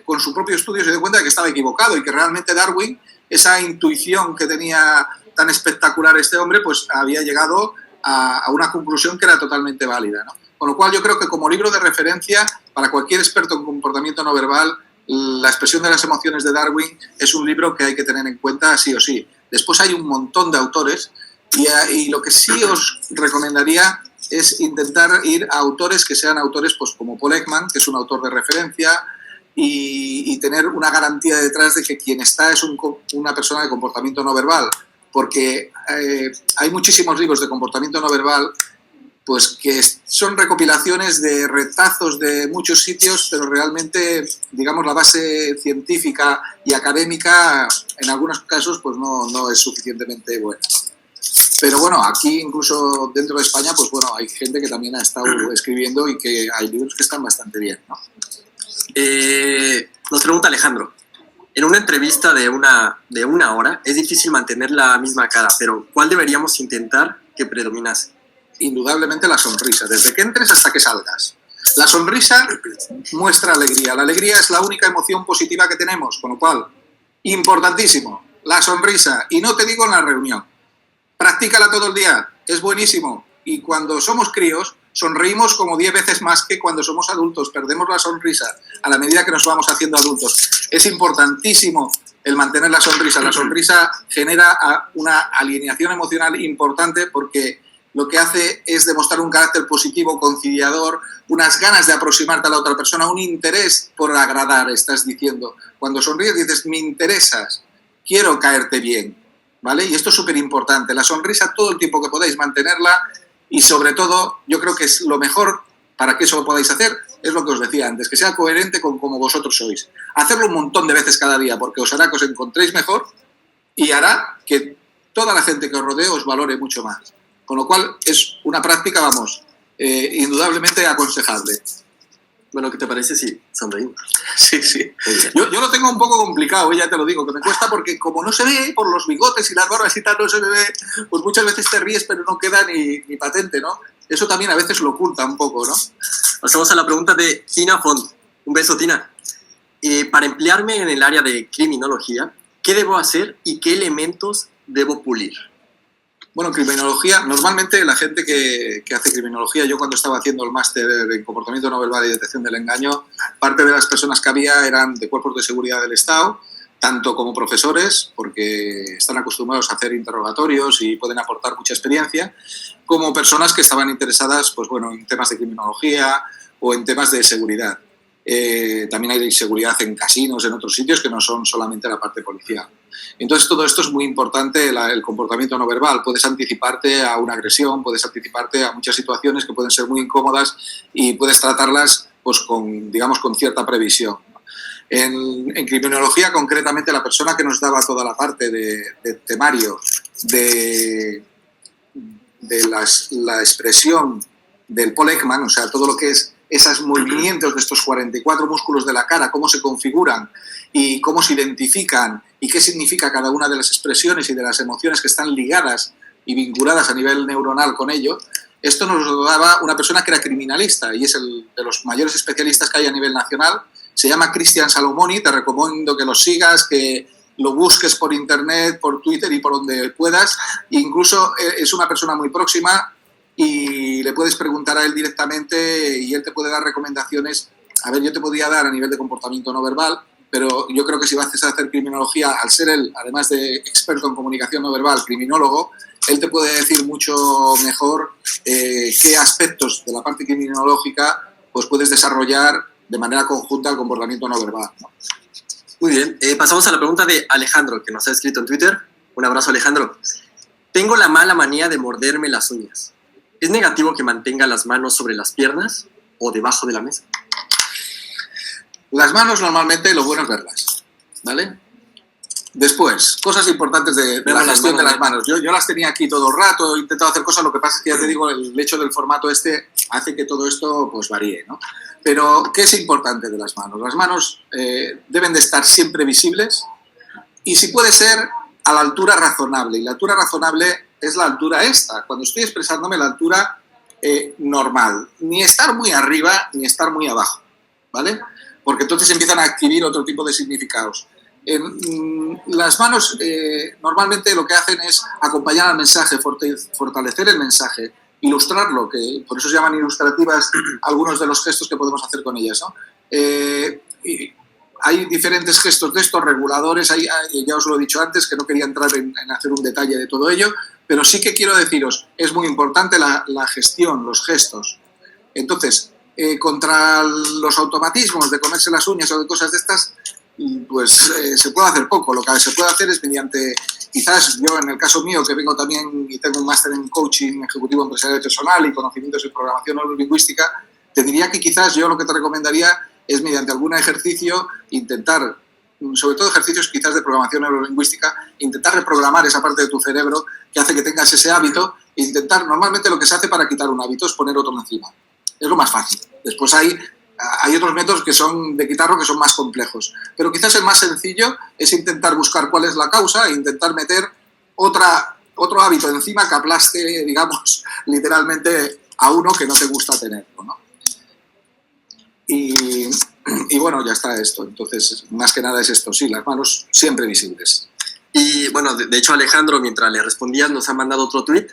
con su propio estudio se dio cuenta de que estaba equivocado y que realmente Darwin, esa intuición que tenía tan espectacular este hombre, pues había llegado a una conclusión que era totalmente válida, ¿no? Con lo cual yo creo que como libro de referencia para cualquier experto en comportamiento no verbal, La expresión de las emociones de Darwin es un libro que hay que tener en cuenta sí o sí. Después hay un montón de autores y lo que sí os recomendaría es intentar ir a autores que sean autores pues, como Paul Ekman, que es un autor de referencia, y tener una garantía detrás de que quien está es una persona de comportamiento no verbal, porque hay muchísimos libros de comportamiento no verbal pues que son recopilaciones de retazos de muchos sitios, pero realmente, digamos, la base científica y académica en algunos casos pues no es suficientemente buena. Pero bueno, aquí incluso dentro de España, pues bueno, hay gente que también ha estado escribiendo y que hay libros que están bastante bien, ¿no? Nos pregunta Alejandro, en una entrevista de una hora es difícil mantener la misma cara, pero ¿cuál deberíamos intentar que predominase? Indudablemente la sonrisa, desde que entres hasta que salgas. La sonrisa muestra alegría. La alegría es la única emoción positiva que tenemos, con lo cual, importantísimo, la sonrisa. Y no te digo en la reunión. Practícala todo el día, es buenísimo. Y cuando somos críos, sonreímos como 10 veces más que cuando somos adultos. Perdemos la sonrisa a la medida que nos vamos haciendo adultos. Es importantísimo el mantener la sonrisa. La sonrisa genera una alineación emocional importante porque lo que hace es demostrar un carácter positivo, conciliador, unas ganas de aproximarte a la otra persona, un interés por agradar, estás diciendo. Cuando sonríes dices, me interesas, quiero caerte bien, ¿vale? Y esto es súper importante. La sonrisa todo el tiempo que podáis mantenerla y sobre todo, yo creo que es lo mejor para que eso lo podáis hacer, es lo que os decía antes, que sea coherente con como vosotros sois. Hacerlo un montón de veces cada día porque os hará que os encontréis mejor y hará que toda la gente que os rodee os valore mucho más. Con lo cual es una práctica, vamos, indudablemente aconsejable. Bueno, ¿qué te parece si sonreímos? Sí, sí. Yo lo tengo un poco complicado, ya te lo digo, que me cuesta porque como no se ve por los bigotes y las barbas y tal, no se me ve, pues muchas veces te ríes pero no queda ni patente, ¿no? Eso también a veces lo oculta un poco, ¿no? Pasamos a la pregunta de Tina Font. Un beso, Tina. Para emplearme en el área de criminología, ¿qué debo hacer y qué elementos debo pulir? Bueno, criminología, normalmente la gente que hace criminología, yo cuando estaba haciendo el máster en comportamiento no verbal y detección del engaño, parte de las personas que había eran de cuerpos de seguridad del Estado, tanto como profesores, porque están acostumbrados a hacer interrogatorios y pueden aportar mucha experiencia, como personas que estaban interesadas pues, bueno, en temas de criminología o en temas de seguridad. También hay seguridad en casinos, en otros sitios que no son solamente la parte policial. Entonces todo esto es muy importante, el comportamiento no verbal. Puedes anticiparte a una agresión, puedes anticiparte a muchas situaciones que pueden ser muy incómodas y puedes tratarlas pues, digamos, con cierta previsión. En criminología, concretamente, la persona que nos daba toda la parte de temario, de la expresión del Paul Ekman, o sea, todo lo que es esos movimientos de estos 44 músculos de la cara, cómo se configuran y cómo se identifican y qué significa cada una de las expresiones y de las emociones que están ligadas y vinculadas a nivel neuronal con ello. Esto nos lo daba una persona que era criminalista y es de los mayores especialistas que hay a nivel nacional. Se llama Cristian Salomoni, te recomiendo que lo sigas, que lo busques por internet, por Twitter y por donde puedas. Incluso es una persona muy próxima y le puedes preguntar a él directamente y él te puede dar recomendaciones. A ver, yo te podría dar a nivel de comportamiento no verbal, pero yo creo que si vas a hacer criminología, al ser él, además de experto en comunicación no verbal, criminólogo, él te puede decir mucho mejor qué aspectos de la parte criminológica pues puedes desarrollar de manera conjunta al comportamiento no verbal, ¿no? Muy bien, pasamos a la pregunta de Alejandro, que nos ha escrito en Twitter. Un abrazo, Alejandro. Tengo la mala manía de morderme las uñas. ¿Es negativo que mantenga las manos sobre las piernas o debajo de la mesa? Las manos normalmente lo bueno es verlas, ¿vale? Después, cosas importantes de la gestión de las manos. Yo las tenía aquí todo el rato, he intentado hacer cosas, lo que pasa es que ya te digo, el hecho del formato este hace que todo esto pues varíe, ¿no? Pero, ¿qué es importante de las manos? Las manos deben de estar siempre visibles y, si puede ser, a la altura razonable. Y la altura razonable es la altura esta. Cuando estoy expresándome, la altura normal. Ni estar muy arriba, ni estar muy abajo, ¿vale? Porque entonces empiezan a adquirir otro tipo de significados. Las manos normalmente lo que hacen es acompañar al mensaje, fortalecer el mensaje, ilustrarlo, que por eso se llaman ilustrativas algunos de los gestos que podemos hacer con ellas, ¿no? Hay diferentes gestos de estos, reguladores, ya os lo he dicho antes, que no quería entrar en hacer un detalle de todo ello, pero sí que quiero deciros, es muy importante la gestión, los gestos. Entonces, contra los automatismos de comerse las uñas o de cosas de estas, pues se puede hacer poco. Lo que se puede hacer es mediante, quizás yo en el caso mío, que vengo también y tengo un máster en coaching ejecutivo empresarial personal y conocimientos en programación neurolingüística, te diría que quizás yo lo que te recomendaría es mediante algún ejercicio intentar, sobre todo ejercicios quizás de programación neurolingüística, intentar reprogramar esa parte de tu cerebro que hace que tengas ese hábito. Intentar, normalmente lo que se hace para quitar un hábito es poner otro encima. Es lo más fácil. Después hay otros métodos que son de quitarlo que son más complejos. Pero quizás el más sencillo es intentar buscar cuál es la causa e intentar meter otro hábito encima que aplaste, digamos, literalmente a uno que no te gusta tenerlo, ¿no? Y bueno, ya está esto. Entonces, más que nada es esto. Sí, las manos siempre visibles. Y bueno, de hecho Alejandro, mientras le respondías, nos ha mandado otro tuit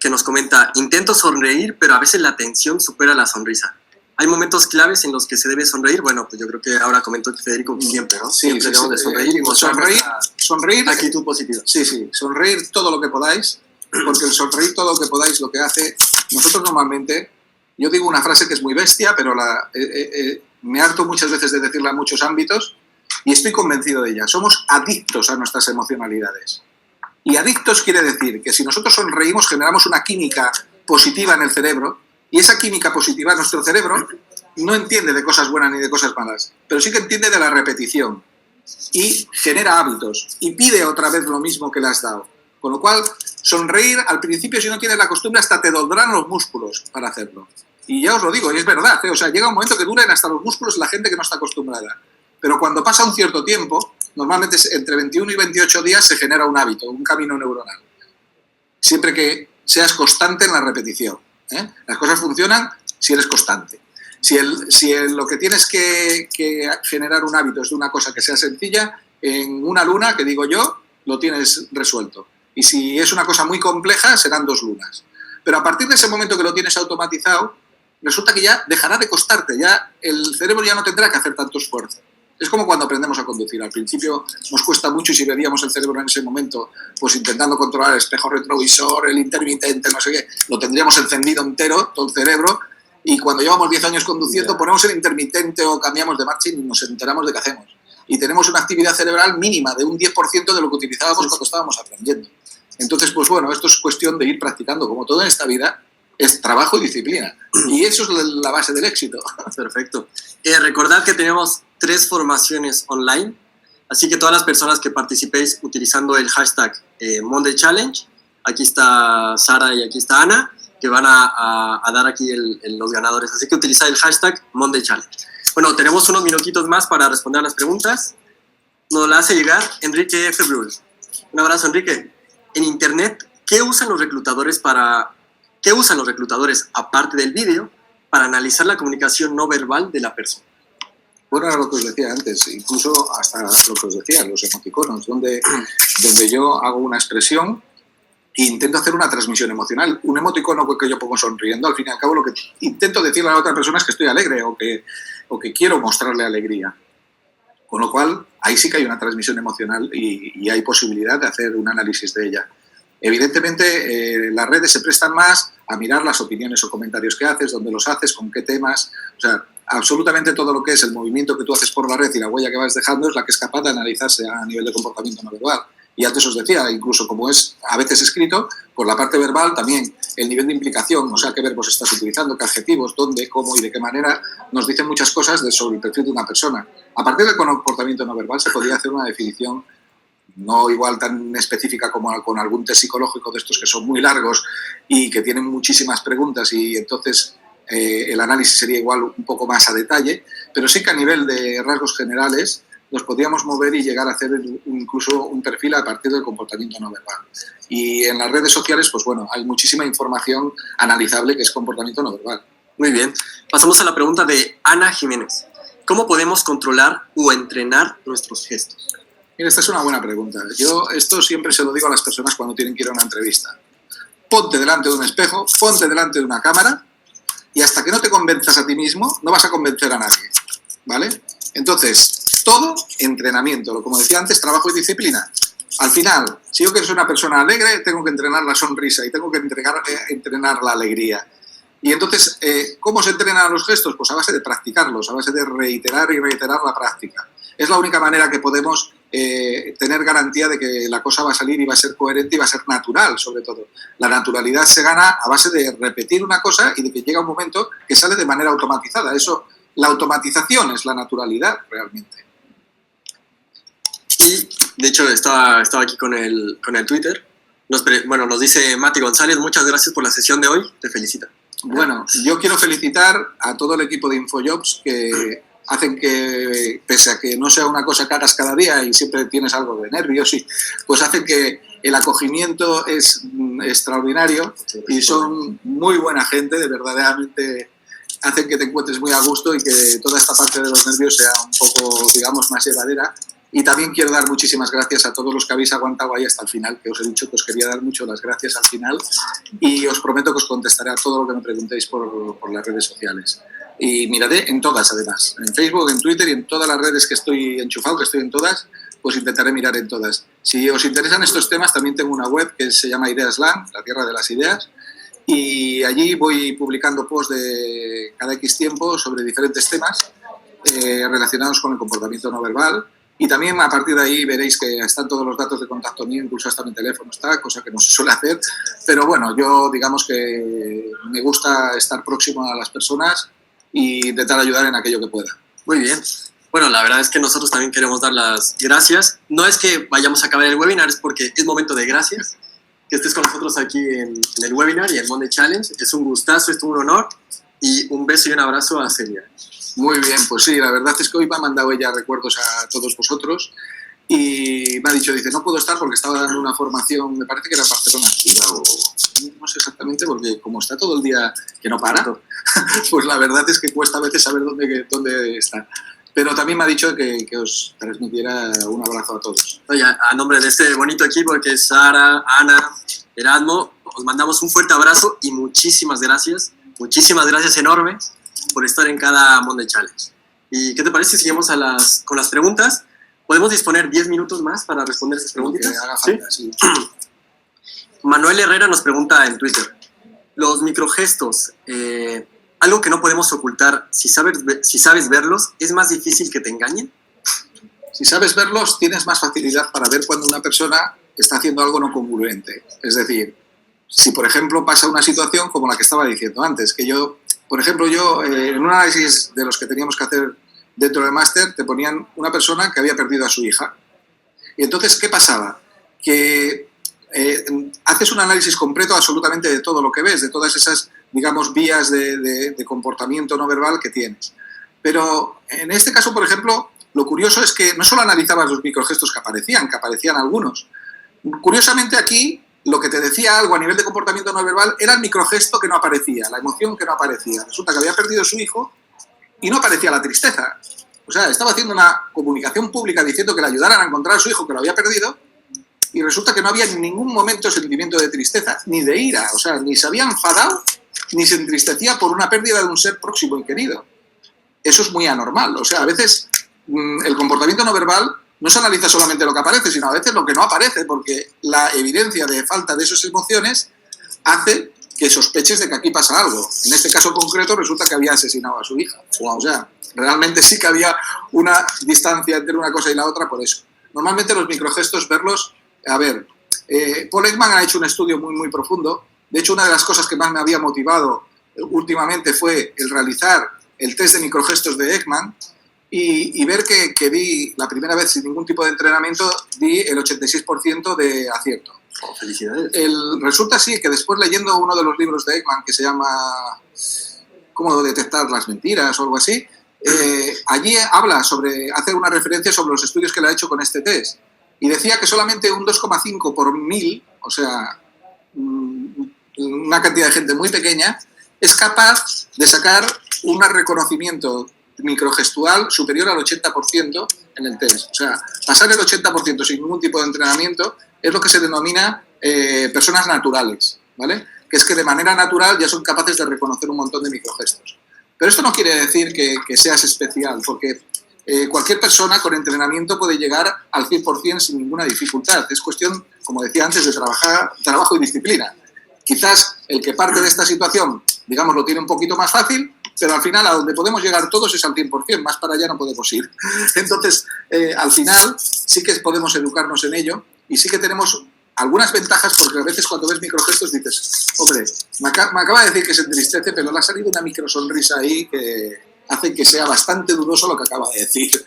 que nos comenta: intento sonreír, pero a veces la tensión supera la sonrisa. ¿Hay momentos claves en los que se debe sonreír? Bueno, pues yo creo que ahora comentó Federico que siempre, ¿no? Sí, siempre debemos de sonreír y mostrar sonreír actitud positiva. Sí, sonreír todo lo que podáis, porque el sonreír todo lo que podáis lo que hace, nosotros normalmente, yo digo una frase que es muy bestia, pero me harto muchas veces de decirla en muchos ámbitos y estoy convencido de ella. Somos adictos a nuestras emocionalidades. Y adictos quiere decir que si nosotros sonreímos generamos una química positiva en el cerebro y esa química positiva, nuestro cerebro no entiende de cosas buenas ni de cosas malas, pero sí que entiende de la repetición y genera hábitos y pide otra vez lo mismo que le has dado. Con lo cual, sonreír al principio, si no tienes la costumbre, hasta te dolerán los músculos para hacerlo. Y ya os lo digo, y es verdad, o sea, llega un momento que duran hasta los músculos la gente que no está acostumbrada. Pero cuando pasa un cierto tiempo, normalmente entre 21 y 28 días se genera un hábito, un camino neuronal. Siempre que seas constante en la repetición, ¿eh? Las cosas funcionan si eres constante. Si lo que tienes que generar un hábito es de una cosa que sea sencilla, en una luna, que digo yo, lo tienes resuelto. Y si es una cosa muy compleja, serán 2 lunas. Pero a partir de ese momento que lo tienes automatizado, resulta que ya dejará de costarte, ya el cerebro ya no tendrá que hacer tanto esfuerzo. Es como cuando aprendemos a conducir. Al principio nos cuesta mucho y si veríamos el cerebro en ese momento, pues intentando controlar el espejo retrovisor, el intermitente, no sé qué, lo tendríamos encendido entero, todo el cerebro, y cuando llevamos 10 años conduciendo, ponemos el intermitente o cambiamos de marcha y nos enteramos de qué hacemos. Y tenemos una actividad cerebral mínima de un 10% de lo que utilizábamos cuando estábamos aprendiendo. Entonces, pues bueno, esto es cuestión de ir practicando. Como todo en esta vida, es trabajo y disciplina. Y eso es la base del éxito. Perfecto. Recordad que tenemos 3 formaciones online, así que todas las personas que participéis utilizando el hashtag Monday Challenge, aquí está Sara y aquí está Ana, que van a dar aquí los ganadores. Así que utilizad el hashtag Monday Challenge. Bueno, tenemos unos minutitos más para responder a las preguntas. Nos la hace llegar Enrique F. Brul. Un abrazo, Enrique. En Internet, ¿qué usan los reclutadores aparte del vídeo para analizar la comunicación no verbal de la persona? Bueno, era lo que os decía antes, incluso hasta lo que os decía, los emoticonos, donde yo hago una expresión e intento hacer una transmisión emocional. Un emoticono que yo pongo sonriendo, al fin y al cabo lo que intento decirle a la otra persona es que estoy alegre o que quiero mostrarle alegría. Con lo cual, ahí sí que hay una transmisión emocional y hay posibilidad de hacer un análisis de ella. Evidentemente, las redes se prestan más a mirar las opiniones o comentarios que haces, dónde los haces, con qué temas. O sea, absolutamente todo lo que es el movimiento que tú haces por la red y la huella que vas dejando es la que es capaz de analizarse a nivel de comportamiento no verbal. Y antes os decía, incluso como es a veces escrito, por la parte verbal también el nivel de implicación, o sea, qué verbos estás utilizando, qué adjetivos, dónde, cómo y de qué manera, nos dicen muchas cosas sobre el perfil de una persona. A partir del comportamiento no verbal se podría hacer una definición no igual tan específica como con algún test psicológico de estos que son muy largos y que tienen muchísimas preguntas y entonces el análisis sería igual un poco más a detalle, pero sí que a nivel de rasgos generales nos podíamos mover y llegar a hacer incluso un perfil a partir del comportamiento no verbal. Y en las redes sociales, pues bueno, hay muchísima información analizable que es comportamiento no verbal. Muy bien. Pasamos a la pregunta de Ana Jiménez. ¿Cómo podemos controlar o entrenar nuestros gestos? Mira, esta es una buena pregunta. Yo esto siempre se lo digo a las personas cuando tienen que ir a una entrevista. Ponte delante de un espejo, ponte delante de una cámara y hasta que no te convenzas a ti mismo, no vas a convencer a nadie, ¿vale? Entonces, todo entrenamiento, como decía antes, trabajo y disciplina. Al final, si yo quiero ser una persona alegre, tengo que entrenar la sonrisa y tengo que entrenar la alegría. Y entonces, ¿cómo se entrenan los gestos? Pues a base de practicarlos, a base de reiterar y reiterar la práctica. Es la única manera que podemos tener garantía de que la cosa va a salir y va a ser coherente y va a ser natural, sobre todo. La naturalidad se gana a base de repetir una cosa y de que llega un momento que sale de manera automatizada. Eso, la automatización es la naturalidad realmente. Y, de hecho, estaba aquí con el Twitter. Nos dice Mati González, muchas gracias por la sesión de hoy, te felicita. Bueno, yo quiero felicitar a todo el equipo de InfoJobs que hacen que, pese a que no sea una cosa que hagas cada día y siempre tienes algo de nervios, pues hacen que el acogimiento es extraordinario y son muy buena gente, de verdaderamente hacen que te encuentres muy a gusto y que toda esta parte de los nervios sea un poco, digamos, más llevadera. Y también quiero dar muchísimas gracias a todos los que habéis aguantado ahí hasta el final, que os he dicho que os quería dar mucho las gracias al final y os prometo que os contestaré a todo lo que me preguntéis por las redes sociales. Y miraré en todas, además, en Facebook, en Twitter y en todas las redes que estoy enchufado, que estoy en todas, pues intentaré mirar en todas. Si os interesan estos temas, también tengo una web que se llama Ideasland, la tierra de las ideas, y allí voy publicando posts de cada X tiempo sobre diferentes temas relacionados con el comportamiento no verbal. Y también a partir de ahí veréis que están todos los datos de contacto mío, incluso hasta mi teléfono está, cosa que no se suele hacer. Pero bueno, yo digamos que me gusta estar próximo a las personas y intentar ayudar en aquello que pueda. Muy bien. Bueno, la verdad es que nosotros también queremos dar las gracias. No es que vayamos a acabar el webinar, es porque es momento de gracias. Que estés con nosotros aquí en el webinar y en Monday Challenge. Es un gustazo, es un honor. Y un beso y un abrazo a Celia. Muy bien, pues sí, la verdad es que hoy me ha mandado ella recuerdos a todos vosotros y me ha dicho, dice, no puedo estar porque estaba dando una formación, me parece que era en Barcelona Activa o no sé exactamente, porque como está todo el día que no para, pues la verdad es que cuesta a veces saber dónde está. Pero también me ha dicho que os transmitiera un abrazo a todos. Oye, a nombre de este bonito equipo que es Sara, Ana, Erasmo, os mandamos un fuerte abrazo y muchísimas gracias enormes por estar en cada Monday Challenge. ¿Y qué te parece si seguimos con las preguntas? ¿Podemos disponer 10 minutos más para responder esas preguntas? Que haga falta, ¿sí? Manuel Herrera nos pregunta en Twitter. Los microgestos, algo que no podemos ocultar, si sabes verlos, ¿es más difícil que te engañen? Si sabes verlos, tienes más facilidad para ver cuando una persona está haciendo algo no congruente. Es decir, si por ejemplo pasa una situación como la que estaba diciendo antes, que yo, por ejemplo, en un análisis de los que teníamos que hacer dentro del máster, te ponían una persona que había perdido a su hija. Y entonces, ¿qué pasaba? Que haces un análisis completo absolutamente de todo lo que ves, de todas esas, digamos, vías de comportamiento no verbal que tienes. Pero en este caso, por ejemplo, lo curioso es que no solo analizabas los microgestos que aparecían algunos. Curiosamente aquí, lo que te decía algo a nivel de comportamiento no verbal era el microgesto que no aparecía, la emoción que no aparecía. Resulta que había perdido a su hijo y no aparecía la tristeza. O sea, estaba haciendo una comunicación pública diciendo que le ayudaran a encontrar a su hijo que lo había perdido y resulta que no había en ningún momento sentimiento de tristeza, ni de ira. O sea, ni se había enfadado, ni se entristecía por una pérdida de un ser próximo y querido. Eso es muy anormal. O sea, a veces el comportamiento no verbal no se analiza solamente lo que aparece, sino a veces lo que no aparece, porque la evidencia de falta de esas emociones hace que sospeches de que aquí pasa algo. En este caso concreto resulta que había asesinado a su hija. O sea, realmente sí que había una distancia entre una cosa y la otra por eso. Normalmente los microgestos, verlos... A ver, Paul Ekman ha hecho un estudio muy, muy profundo. De hecho, una de las cosas que más me había motivado últimamente fue el realizar el test de microgestos de Ekman. y ver que di, la primera vez sin ningún tipo de entrenamiento, di el 86% de acierto. Oh, felicidades. Resulta así que después leyendo uno de los libros de Ekman que se llama ¿Cómo detectar las mentiras? o algo así, allí hace una referencia sobre los estudios que le ha hecho con este test. Y decía que solamente un 2,5 por 1000, o sea, una cantidad de gente muy pequeña, es capaz de sacar un reconocimiento microgestual superior al 80% en el test. O sea, pasar el 80% sin ningún tipo de entrenamiento es lo que se denomina personas naturales, ¿vale? Que es que de manera natural ya son capaces de reconocer un montón de microgestos. Pero esto no quiere decir que seas especial, porque cualquier persona con entrenamiento puede llegar al 100% sin ninguna dificultad. Es cuestión, como decía antes, de trabajo y disciplina. Quizás el que parte de esta situación, digamos, lo tiene un poquito más fácil, pero al final a donde podemos llegar todos es al 100%, más para allá no podemos ir. Entonces, al final sí que podemos educarnos en ello y sí que tenemos algunas ventajas, porque a veces cuando ves microgestos dices, hombre, me acaba de decir que se entristece, pero le ha salido una microsonrisa ahí que hace que sea bastante dudoso lo que acaba de decir.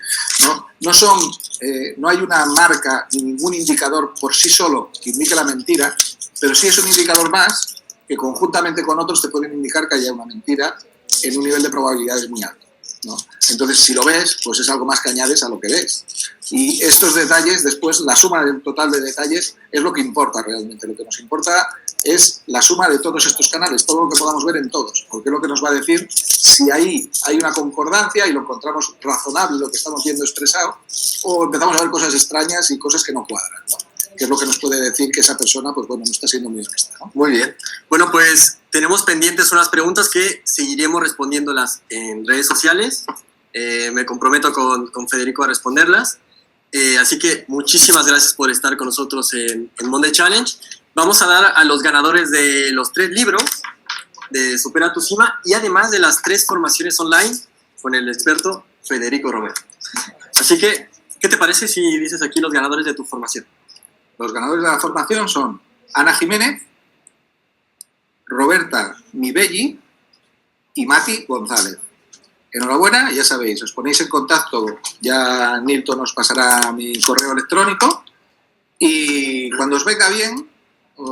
No hay una marca ni ningún indicador por sí solo que indique la mentira, pero sí es un indicador más que conjuntamente con otros te pueden indicar que haya una mentira en un nivel de probabilidades muy alto, ¿no? Entonces, si lo ves, pues es algo más que añades a lo que ves. Y estos detalles, después, la suma del total de detalles es lo que importa realmente. Lo que nos importa es la suma de todos estos canales, todo lo que podamos ver en todos, porque es lo que nos va a decir si ahí hay una concordancia y lo encontramos razonable lo que estamos viendo expresado, o empezamos a ver cosas extrañas y cosas que no cuadran, ¿no? Que es lo que nos puede decir que esa persona, pues bueno, no está siendo muy honesta, ¿no? Muy bien. Bueno, pues tenemos pendientes unas preguntas que seguiremos respondiéndolas en redes sociales. Me comprometo con Federico a responderlas. Así que muchísimas gracias por estar con nosotros en Monday Challenge. Vamos a dar a los ganadores de los 3 libros de Supera tu CIMA y además de las 3 formaciones online con el experto Federico Romero. Así que, ¿qué te parece si dices aquí los ganadores de tu formación? Los ganadores de la formación son Ana Jiménez, Roberta Mibelli y Mati González. Enhorabuena, ya sabéis, os ponéis en contacto, ya Nilton os pasará mi correo electrónico y cuando os venga bien,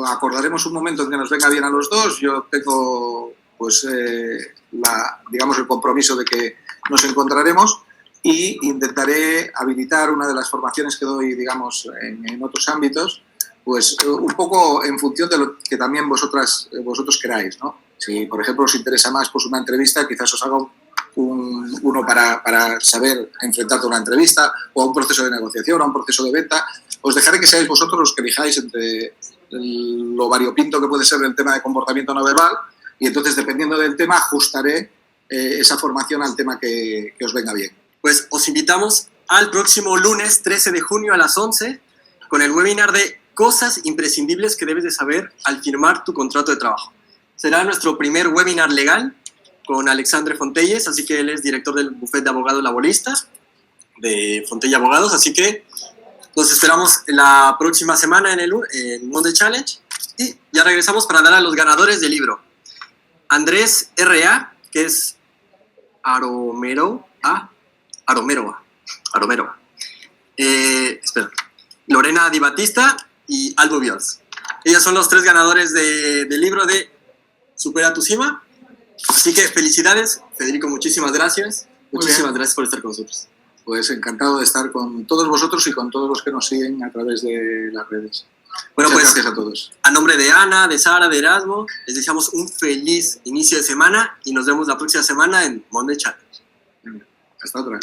acordaremos un momento en que nos venga bien a los dos. Yo tengo pues digamos el compromiso de que nos encontraremos y intentaré habilitar una de las formaciones que doy, digamos, en otros ámbitos, pues un poco en función de lo que también vosotros queráis, ¿no? Si, por ejemplo, os interesa más pues una entrevista, quizás os haga uno para saber enfrentarte a una entrevista o a un proceso de negociación, a un proceso de venta. Os dejaré que seáis vosotros los que elijáis entre lo variopinto que puede ser el tema de comportamiento no verbal y entonces, dependiendo del tema, ajustaré esa formación al tema que os venga bien. Pues os invitamos al próximo lunes 13 de junio a las 11 con el webinar de cosas imprescindibles que debes de saber al firmar tu contrato de trabajo. Será nuestro primer webinar legal con Alexandre Fontelles, así que él es director del bufete de abogados laboristas de Fontella Abogados, así que nos esperamos la próxima semana en Monday Challenge y ya regresamos para dar a los ganadores del libro. Andrés R.A., que es Aromeroa. Espera. Lorena Di Battista y Albo Bios. Ellos son los 3 ganadores del libro de Supera tu CIMA. Así que felicidades, Federico, muchísimas gracias. Muchísimas gracias por estar con nosotros. Pues encantado de estar con todos vosotros y con todos los que nos siguen a través de las redes. Bueno, muchas pues gracias a todos. A nombre de Ana, de Sara, de Erasmo, les deseamos un feliz inicio de semana y nos vemos la próxima semana en Monday Challenge. Hasta otra.